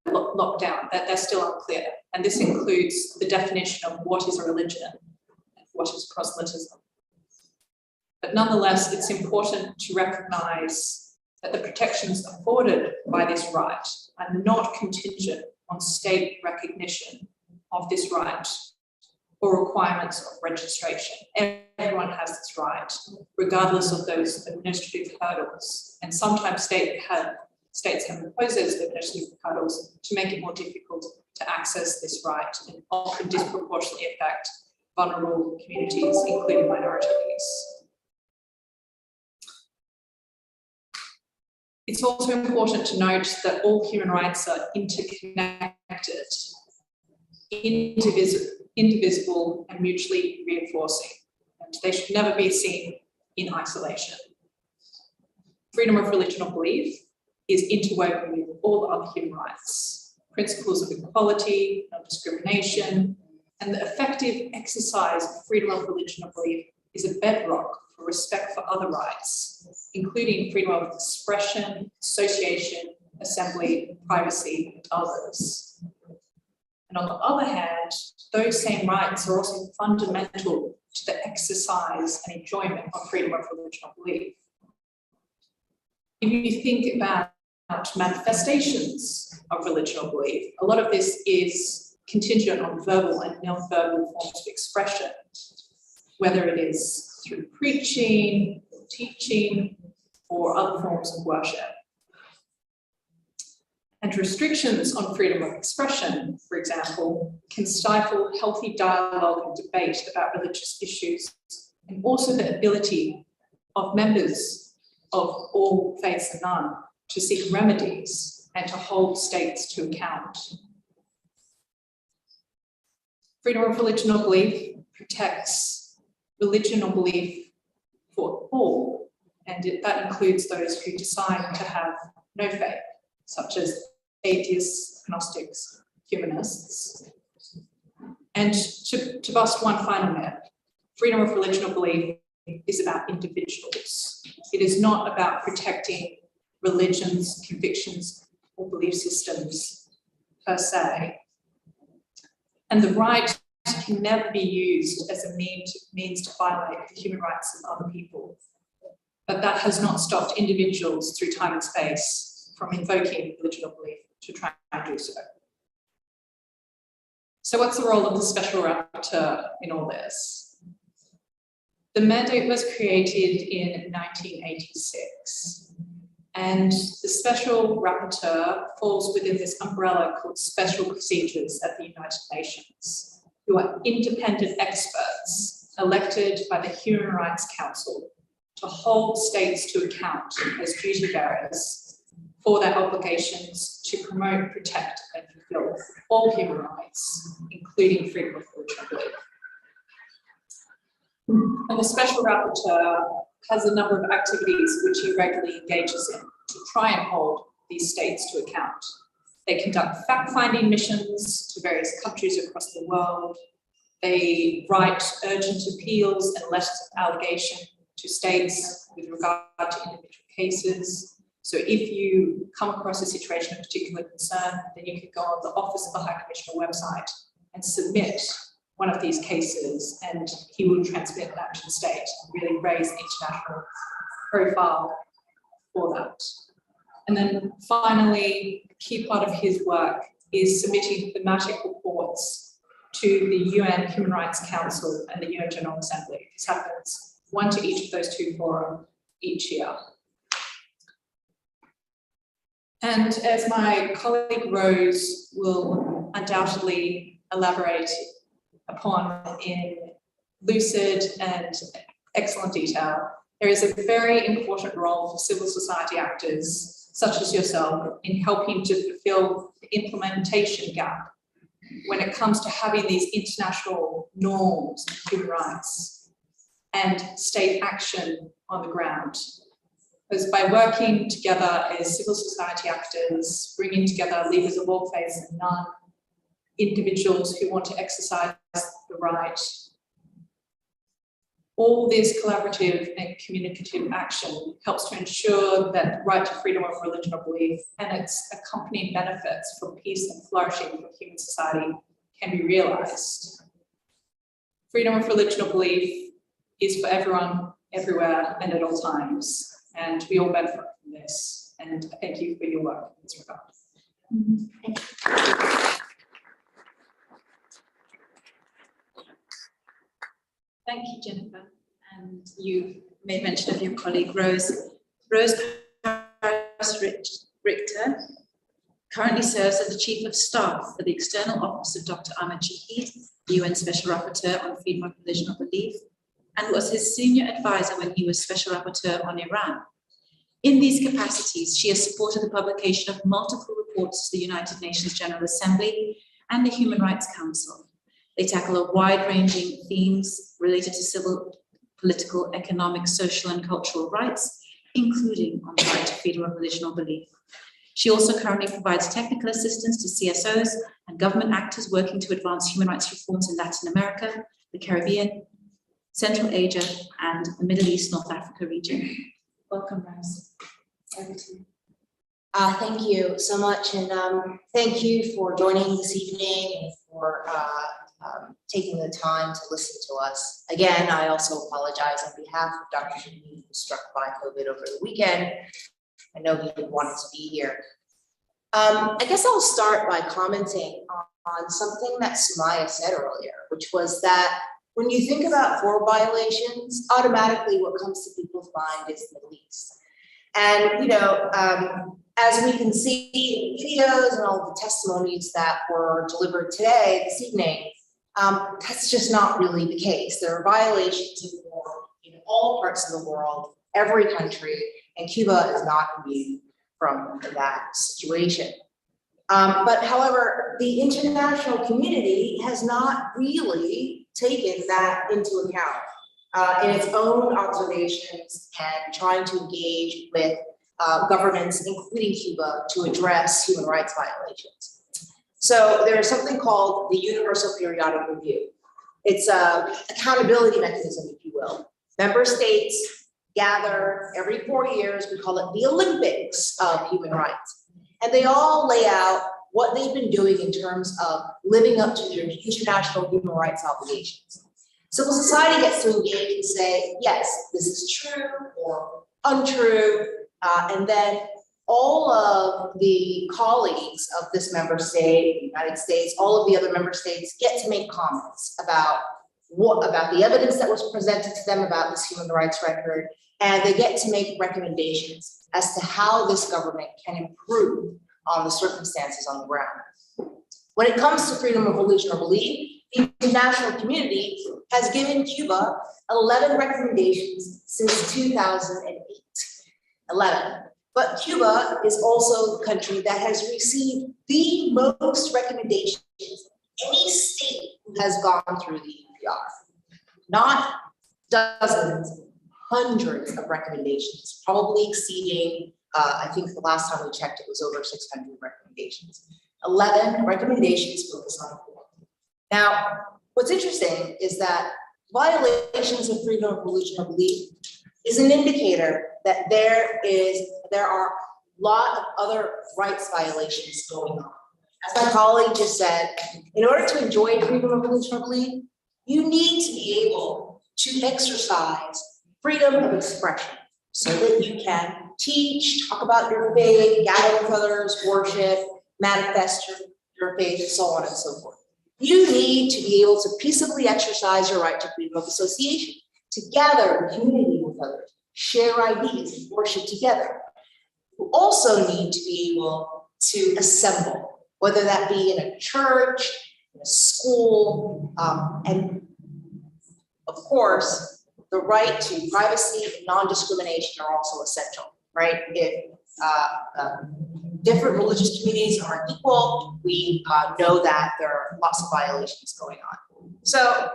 locked down, that they're still unclear. And this includes the definition of what is a religion and what is proselytism. But nonetheless, it's important to recognize that the protections afforded by this right are not contingent on state recognition of this right or requirements of registration. Everyone has this right, regardless of those administrative hurdles. And sometimes states have imposed those administrative hurdles to make it more difficult to access this right and often disproportionately affect vulnerable communities, including minorities. It's also important to note that all human rights are interconnected, indivisible, and mutually reinforcing, and they should never be seen in isolation. Freedom of religion or belief is interwoven with all other human rights, principles of equality, non-discrimination, and the effective exercise of freedom of religion or belief is a bedrock for respect for other rights, including freedom of expression, association, assembly, privacy, and others. And on the other hand, those same rights are also fundamental to the exercise and enjoyment of freedom of religion or belief. If you think about manifestations of religion or belief, a lot of this is contingent on verbal and non-verbal forms of expression, whether it is through preaching, teaching, or other forms of worship. And restrictions on freedom of expression, for example, can stifle healthy dialogue and debate about religious issues, and also the ability of members of all faiths and none to seek remedies and to hold states to account. Freedom of religion or belief protects religion or belief for all, and that includes those who decide to have no faith, such as atheists, agnostics, humanists. And to bust one final myth, freedom of religion or belief is about individuals. It is not about protecting religions, convictions, or belief systems per se. And the right can never be used as a means to violate the human rights of other people. But that has not stopped individuals through time and space from invoking religion or belief to try and do so. So what's the role of the Special Rapporteur in all this? The mandate was created in 1986, and the Special Rapporteur falls within this umbrella called Special Procedures at the United Nations, who are independent experts elected by the Human Rights Council to hold states to account as duty bearers for their obligations to promote, protect, and fulfill all human rights, including freedom of religion and belief. And the Special Rapporteur has a number of activities which he regularly engages in to try and hold these states to account. They conduct fact-finding missions to various countries across the world. They write urgent appeals and letters of allegation to states with regard to individual cases. So if you come across a situation of particular concern, then you can go on the Office of the High Commissioner website and submit one of these cases, and he will transmit that to the state and really raise the international profile for that. And then finally, a key part of his work is submitting thematic reports to the UN Human Rights Council and the UN General Assembly. This happens one to each of those two forums each year. And as my colleague Rose will undoubtedly elaborate upon in lucid and excellent detail, there is a very important role for civil society actors, such as yourself, in helping to fulfill the implementation gap when it comes to having these international norms of human rights and state action on the ground. Because by working together as civil society actors, bringing together leaders of all faiths and none, individuals who want to exercise the right, all this collaborative and communicative action helps to ensure that right to freedom of religion or belief and its accompanying benefits for peace and flourishing for human society can be realized. Freedom of religion or belief is for everyone, everywhere, and at all times. And we all benefit from this. And thank you for your work in this regard. Thank you. Thank you, Jennifer. And you made mention of your colleague, Rose. Rose Richter currently serves as the Chief of Staff for the External Office of Dr. Ahmed Shahid, the UN Special Rapporteur on Freedom of Religion or Belief, and was his senior advisor when he was Special Rapporteur on Iran. In these capacities, she has supported the publication of multiple reports to the United Nations General Assembly and the Human Rights Council. They tackle a wide-ranging themes related to civil, political, economic, social, and cultural rights, including on the right to freedom of religion or belief. She also currently provides technical assistance to CSOs and government actors working to advance human rights reforms in Latin America, the Caribbean, Central Asia, and the Middle East, North Africa region. Welcome, Rose. Over to you. Thank you so much, and thank you for joining this evening and for taking the time to listen to us. Again, I also apologize on behalf of Dr. Shahid, who was struck by COVID over the weekend. I know he wanted to be here. I guess I'll start by commenting on something that Sumaya said earlier, which was that when you think about four violations, automatically what comes to people's mind is the Middle East. And, you know, as we can see in videos and all the testimonies that were delivered today, this evening, that's just not really the case. There are violations of war in all parts of the world, every country, and Cuba is not immune from that situation. But however, the international community has not really taken that into account in its own observations and trying to engage with governments, including Cuba, to address human rights violations. So there is something called the Universal Periodic Review. It's an accountability mechanism, if you will. Member states gather every 4 years, we call it the Olympics of human rights. And they all lay out what they've been doing in terms of living up to their international human rights obligations. Civil society gets to engage and say, yes, this is true or untrue, and then all of the colleagues of this member state, the United States, all of the other member states get to make comments about the evidence that was presented to them about this human rights record, and they get to make recommendations as to how this government can improve on the circumstances on the ground. When it comes to freedom of religion or belief, the international community has given Cuba 11 recommendations since 2008. 11. But Cuba is also the country that has received the most recommendations of any state who has gone through the UPR. Not dozens, hundreds of recommendations, probably exceeding, I think the last time we checked, it was over 600 recommendations. 11 recommendations focus on poor. Now, what's interesting is that violations of freedom of religion or belief is an indicator that there are a lot of other rights violations going on. As my colleague just said, in order to enjoy freedom of religion or belief, you need to be able to exercise freedom of expression so that you can teach, talk about your faith, gather with others, worship, manifest your faith, so on and so forth. You need to be able to peaceably exercise your right to freedom of association, to gather in community with others, share ideas, and worship together. You also need to be able to assemble, whether that be in a church, in a school, and of course, the right to privacy and non-discrimination are also essential, right? If different religious communities aren't equal, we know that there are lots of violations going on. So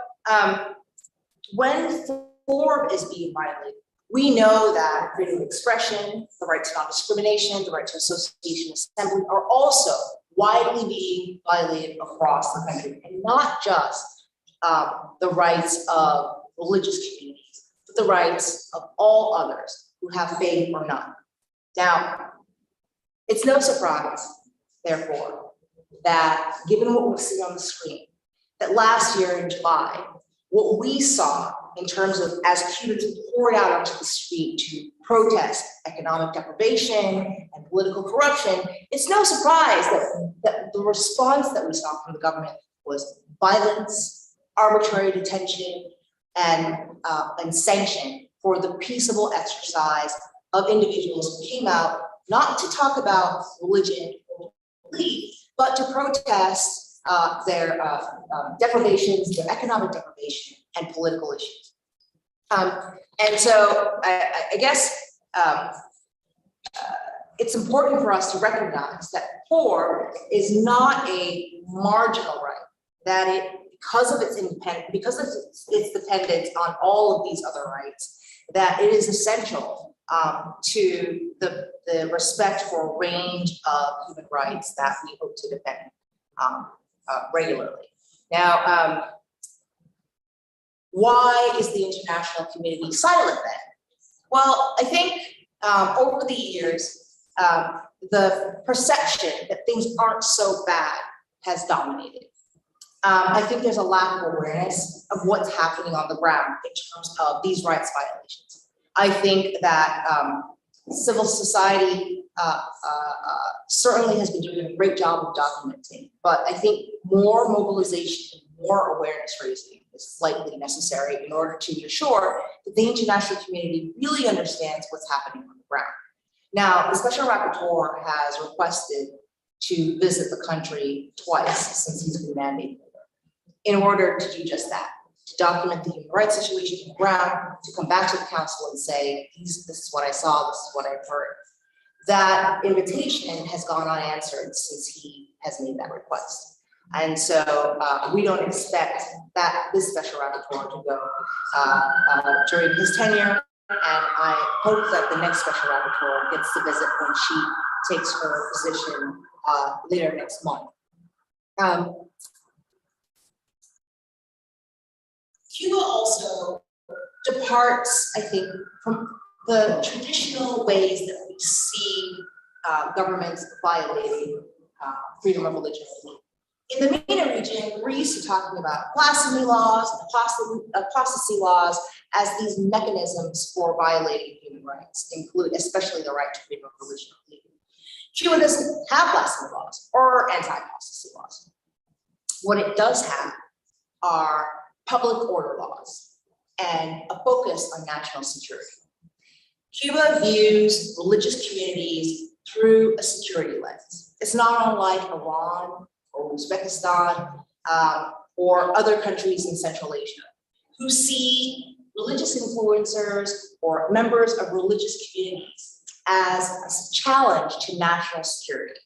when form is being violated, we know that freedom of expression, the right to non-discrimination, the right to association, assembly are also widely being violated across the country, and not just the rights of religious communities, but the rights of all others who have faith or none. Now, it's no surprise, therefore, that given what we see on the screen, that last year in July, what we saw in terms of as Cubans poured out onto the street to protest economic deprivation and political corruption, it's no surprise that the response that we saw from the government was violence, arbitrary detention, and sanction for the peaceable exercise of individuals who came out not to talk about religion or belief, but to protest their deprivations, their economic deprivation, and political issues. And so I guess it's important for us to recognize that poor is not a marginal right, that it, because of its independence, because of its dependence on all of these other rights, that it is essential to the respect for a range of human rights that we hope to defend regularly. Now, why is the international community silent then? Well, I think over the years, the perception that things aren't so bad has dominated. I think there's a lack of awareness of what's happening on the ground in terms of these rights violations. I think that civil society certainly has been doing a great job of documenting, but I think more mobilization, more awareness raising is likely necessary in order to ensure that the international community really understands what's happening on the ground. Now, the Special Rapporteur has requested to visit the country twice since he's been mandated in order to do just that, to document the human rights situation on the ground, to come back to the council and say, this is what I saw, this is what I've heard. that invitation has gone unanswered since he has made that request. And so we don't expect that this special rapporteur to go during his tenure. And I hope that the next special rapporteur gets to visit when she takes her position later next month. Cuba also departs, I think, from the traditional ways that we see governments violating freedom of religion. In the MENA region, we're used to talking about blasphemy laws and apostasy laws as these mechanisms for violating human rights, especially the right to freedom of religion. Cuba doesn't have blasphemy laws or anti-apostasy laws. What it does have are public order laws and a focus on national security. Cuba views religious communities through a security lens. It's not unlike Iran or Uzbekistan or other countries in Central Asia who see religious influencers or members of religious communities as a challenge to national security.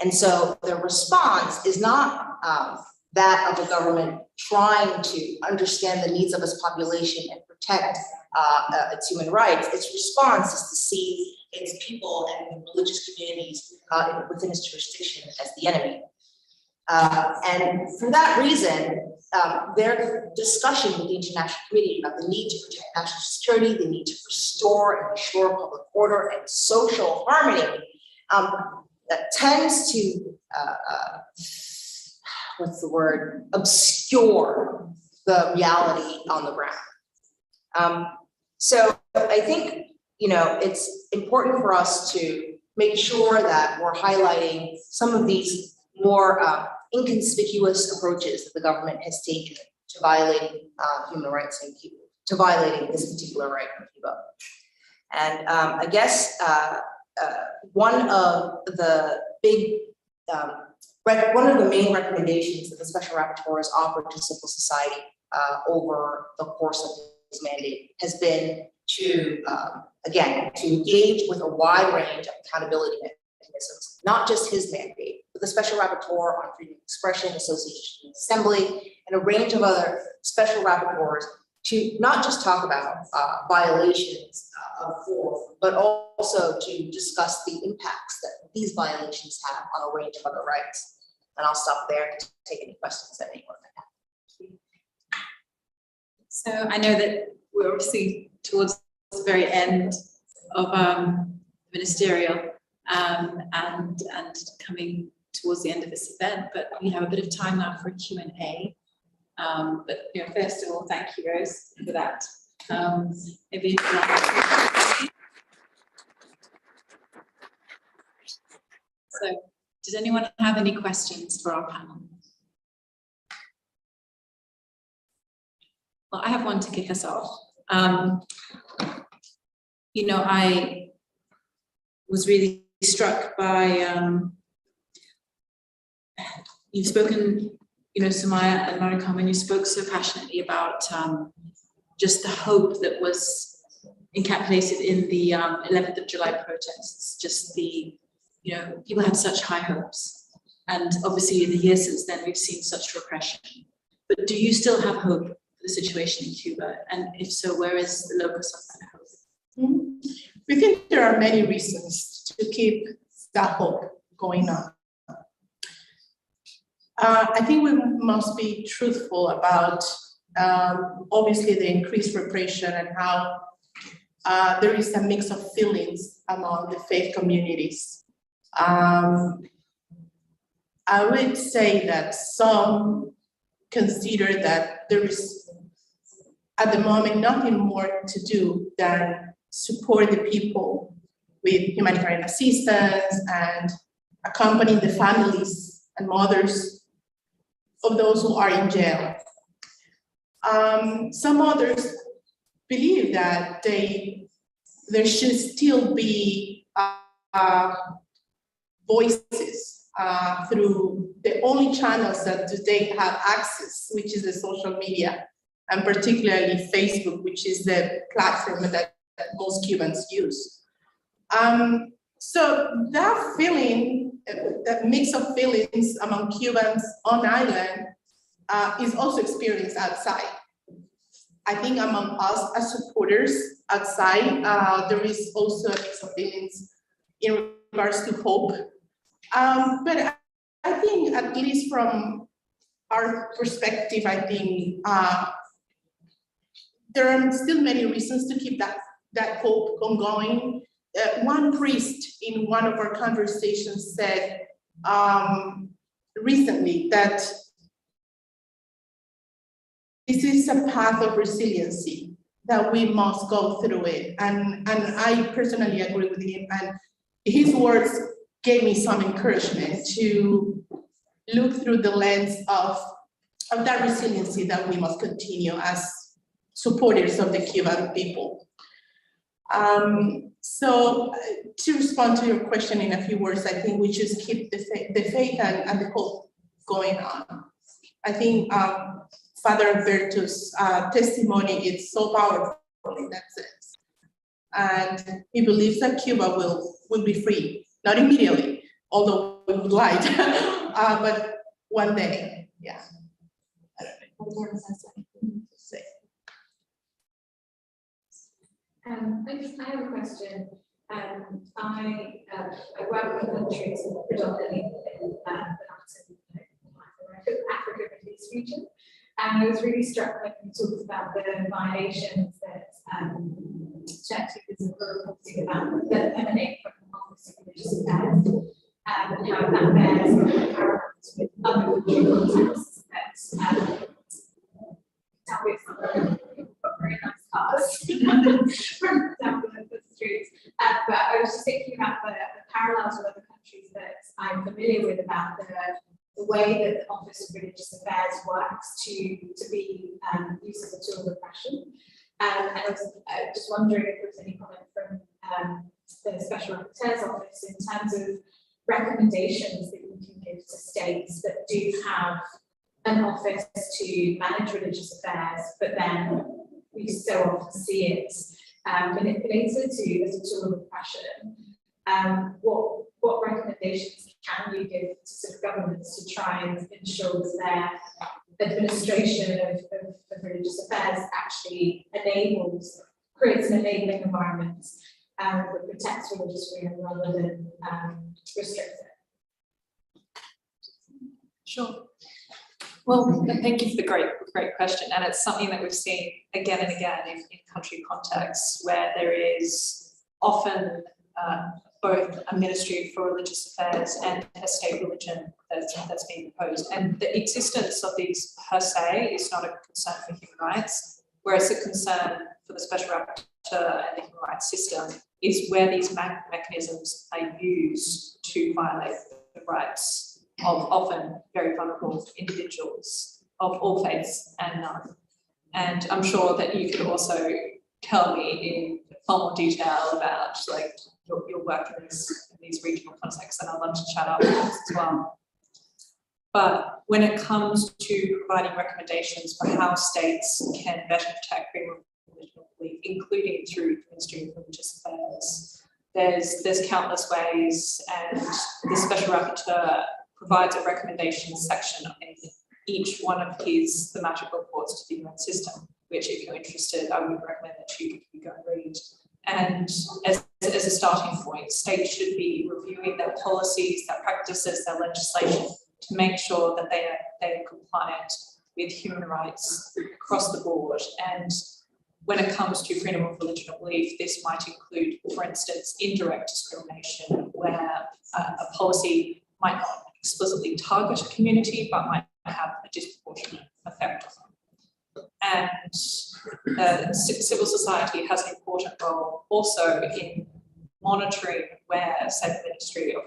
And so the response is not that of a government trying to understand the needs of its population and protect its human rights. Its response is to see its people and religious communities within its jurisdiction as the enemy. And for that reason, their discussion with the international community about the need to protect national security, the need to restore and restore public order and social harmony that tends to, obscure the reality on the ground. So I think, it's important for us to make sure that we're highlighting some of these more inconspicuous approaches that the government has taken to violating human rights in Cuba, to violating this particular right in Cuba. And I guess one of the main recommendations that the Special Rapporteur has offered to civil society over the course of his mandate has been to, again, to engage with a wide range of accountability mechanisms, not just his mandate, but the Special Rapporteur on Freedom of Expression, Association, and Assembly, and a range of other Special Rapporteurs to not just talk about violations of form, but also to discuss the impacts that these violations have on a range of other rights. And I'll stop there to take any questions that anyone might have. So I know that we're obviously towards the very end of ministerial and coming towards the end of this event, but we have a bit of time now for a Q&A. But first of all, thank you, Rose, for that. Maybe so, does anyone have any questions for our panel? Well, I have one to kick us off. I was really struck by you've spoken, Samaya and Maricam, when you spoke so passionately about just the hope that was encapsulated in the 11th of July protests, just the, people had such high hopes. And obviously in the years since then, we've seen such repression. But do you still have hope for the situation in Cuba? And if so, where is the locus of that hope? We think there are many reasons to keep that hope going on. I think we must be truthful about obviously the increased repression and how there is a mix of feelings among the faith communities. I would say that some consider that there is at the moment nothing more to do than support the people with humanitarian assistance and accompany the families and mothers of those who are in jail. Some others believe that there should still be voices through the only channels that they have access, which is the social media, and particularly Facebook, which is the platform that most Cubans use. So that feeling, that mix of feelings among Cubans on island is also experienced outside. I think among us as supporters outside, there is also a mix of feelings in regards to hope. But I think at least from our perspective, I think there are still many reasons to keep that hope ongoing. One priest in one of our conversations said recently that this is a path of resiliency, that we must go through it. And I personally agree with him. And his words gave me some encouragement to look through the lens of that resiliency that we must continue as supporters of the Cuban people. So to respond to your question in a few words, I think we just keep the faith and the hope going on. I think Father Alberto's testimony is so powerful in that sense. And he believes that Cuba will be free, not immediately, although we would like, but one day, yeah. I have a question. I work with countries predominantly in the Africa Middle East region, and I was really struck when you talked about the violations that church leaders are reporting about that emanate from the Office of Religious Affairs, and how that bears parallels with other country contexts that tell me something. Very nice cars from down the streets. But I was just thinking about the parallels with other countries that I'm familiar with about the way that the Office of Religious Affairs works to be used as a tool of repression. And I was just wondering if there was any comment from the Special Rapporteur's office in terms of recommendations that you can give to states that do have an office to manage religious affairs, but then we so often see it manipulated as a tool of repression. What recommendations can you give to sort of governments to try and ensure that their administration of religious affairs actually creates an enabling environment that protects religious freedom rather than restricts it? Sure. Well, thank you for the great question. And it's something that we've seen again and again in country contexts where there is often both a Ministry for Religious Affairs and a state religion that's being imposed. And the existence of these per se is not a concern for human rights, whereas a concern for the Special Rapporteur and the human rights system is where these mechanisms are used to violate the rights of often very vulnerable individuals of all faiths and none. And I'm sure that you could also tell me in far more detail about like your work in these regional contexts, and I'd love to chat up with this as well. But when it comes to providing recommendations for how states can better protect freedom of religion and belief, including through the Ministry of Religious Affairs, there's countless ways, and the Special Rapporteur provides a recommendation section in each one of his thematic reports to the UN system, which if you're interested, I would recommend that you go and read. And as a starting point, states should be reviewing their policies, their practices, their legislation to make sure that they are compliant with human rights across the board. And when it comes to freedom of religion or belief, this might include, for instance, indirect discrimination, where a policy might not explicitly target a community, but might have a disproportionate effect on them. And civil society has an important role also in monitoring where, say, the Ministry of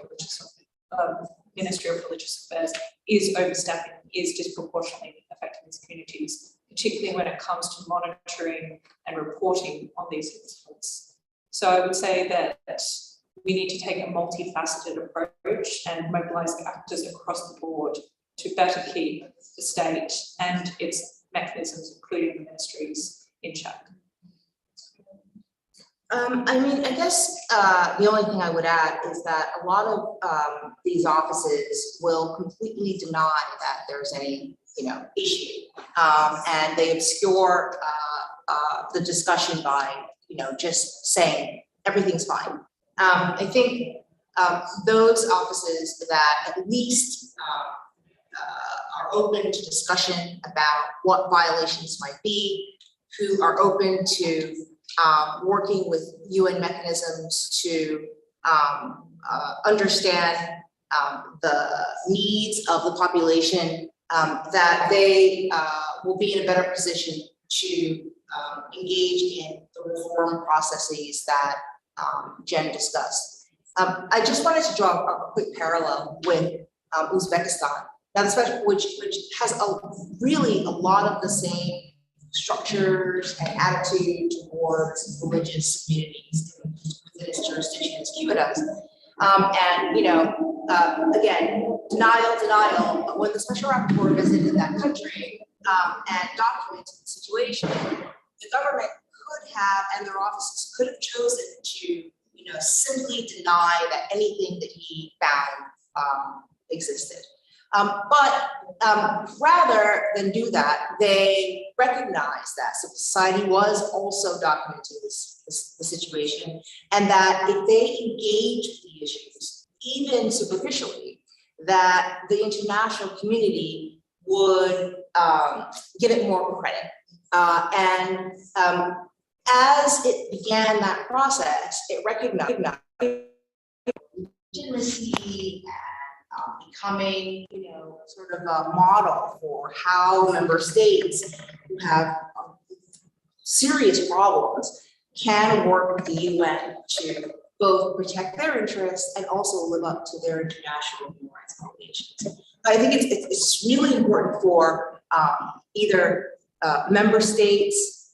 Religious Affairs is overstepping, is disproportionately affecting these communities, particularly when it comes to monitoring and reporting on these incidents. So I would say that we need to take a multifaceted approach and mobilize actors across the board to better keep the state and its mechanisms, including the ministries, in check. I mean, I guess the only thing I would add is that a lot of these offices will completely deny that there's any, issue, and they obscure the discussion by, just saying everything's fine. I think those offices that at least are open to discussion about what violations might be, who are open to working with UN mechanisms to understand the needs of the population, that they will be in a better position to engage in the reform processes that Jen discussed. I just wanted to draw a quick parallel with Uzbekistan, now which has really a lot of the same structures and attitude towards religious communities in its jurisdiction as Cuba does. Again, denial, but when the special rapporteur visited that country and documented the situation, the government could have, and their offices could have chosen to, simply deny that anything that he found existed. But rather than do that, they recognized that civil society was also documenting the situation, and that if they engaged the issues, even superficially, that the international community would give it more credit. As it began that process, it recognized legitimacy and becoming, sort of a model for how member states who have serious problems can work with the UN to both protect their interests and also live up to their international human rights obligations. I think it's really important for either member states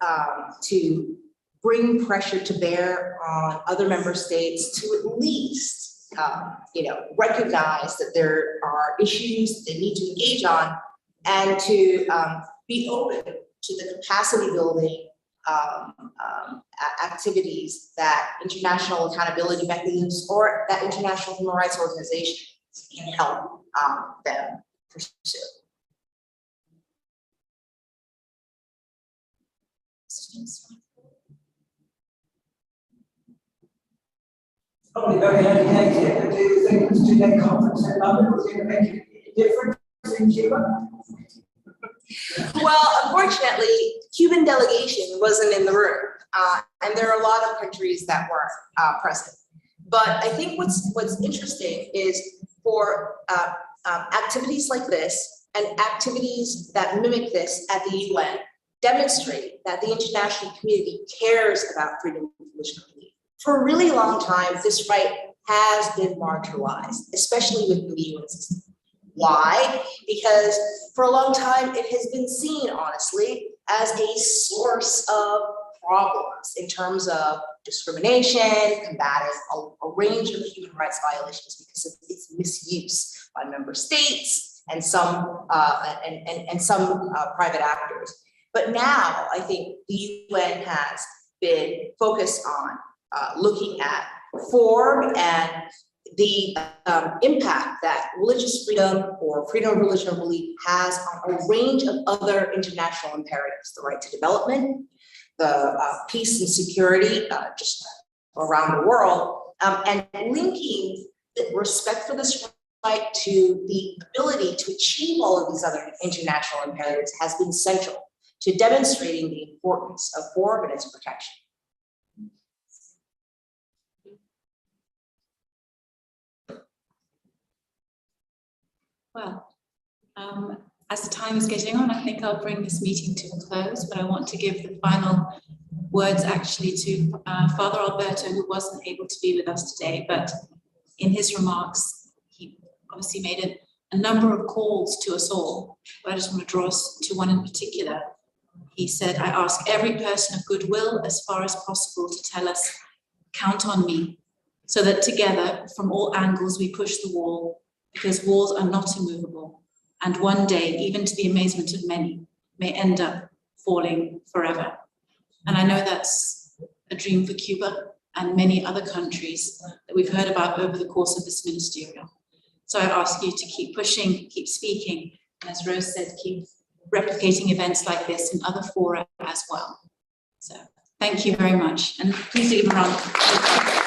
to bring pressure to bear on other member states to at least recognize that there are issues they need to engage on, and to be open to the capacity building activities that international accountability mechanisms or that international human rights organization can help them pursue. Probably very early days here, but do you think this two-day conference in London was going to make a difference in Cuba? Well, unfortunately, Cuban delegation wasn't in the room, and there are a lot of countries that were present. But I think what's interesting is for activities like this and activities that mimic this at the UN demonstrate that the international community cares about freedom of religion and belief. For a really long time, this right has been marginalized, especially within the UN system. Why? Because for a long time, it has been seen, honestly, as a source of problems in terms of discrimination, combating a range of human rights violations because of its misuse by member states and some private actors. But now I think the UN has been focused on looking at form and the impact that religious freedom or freedom of religion or belief has on a range of other international imperatives, the right to development, the peace and security just around the world, and linking the respect for this right to the ability to achieve all of these other international imperatives has been central to demonstrating the importance of form and its protection. Well, as the time is getting on, I think I'll bring this meeting to a close, but I want to give the final words actually to Father Alberto, who wasn't able to be with us today, but in his remarks, he obviously made a number of calls to us all, but I just want to draw us to one in particular. He said, I ask every person of goodwill as far as possible to tell us, count on me, so that together, from all angles, we push the wall, because walls are not immovable, and one day, even to the amazement of many, may end up falling forever. And I know that's a dream for Cuba and many other countries that we've heard about over the course of this ministerial. So I ask you to keep pushing, keep speaking, and as Rose said, keep replicating events like this in other fora as well. So thank you very much, and please give a round of applause.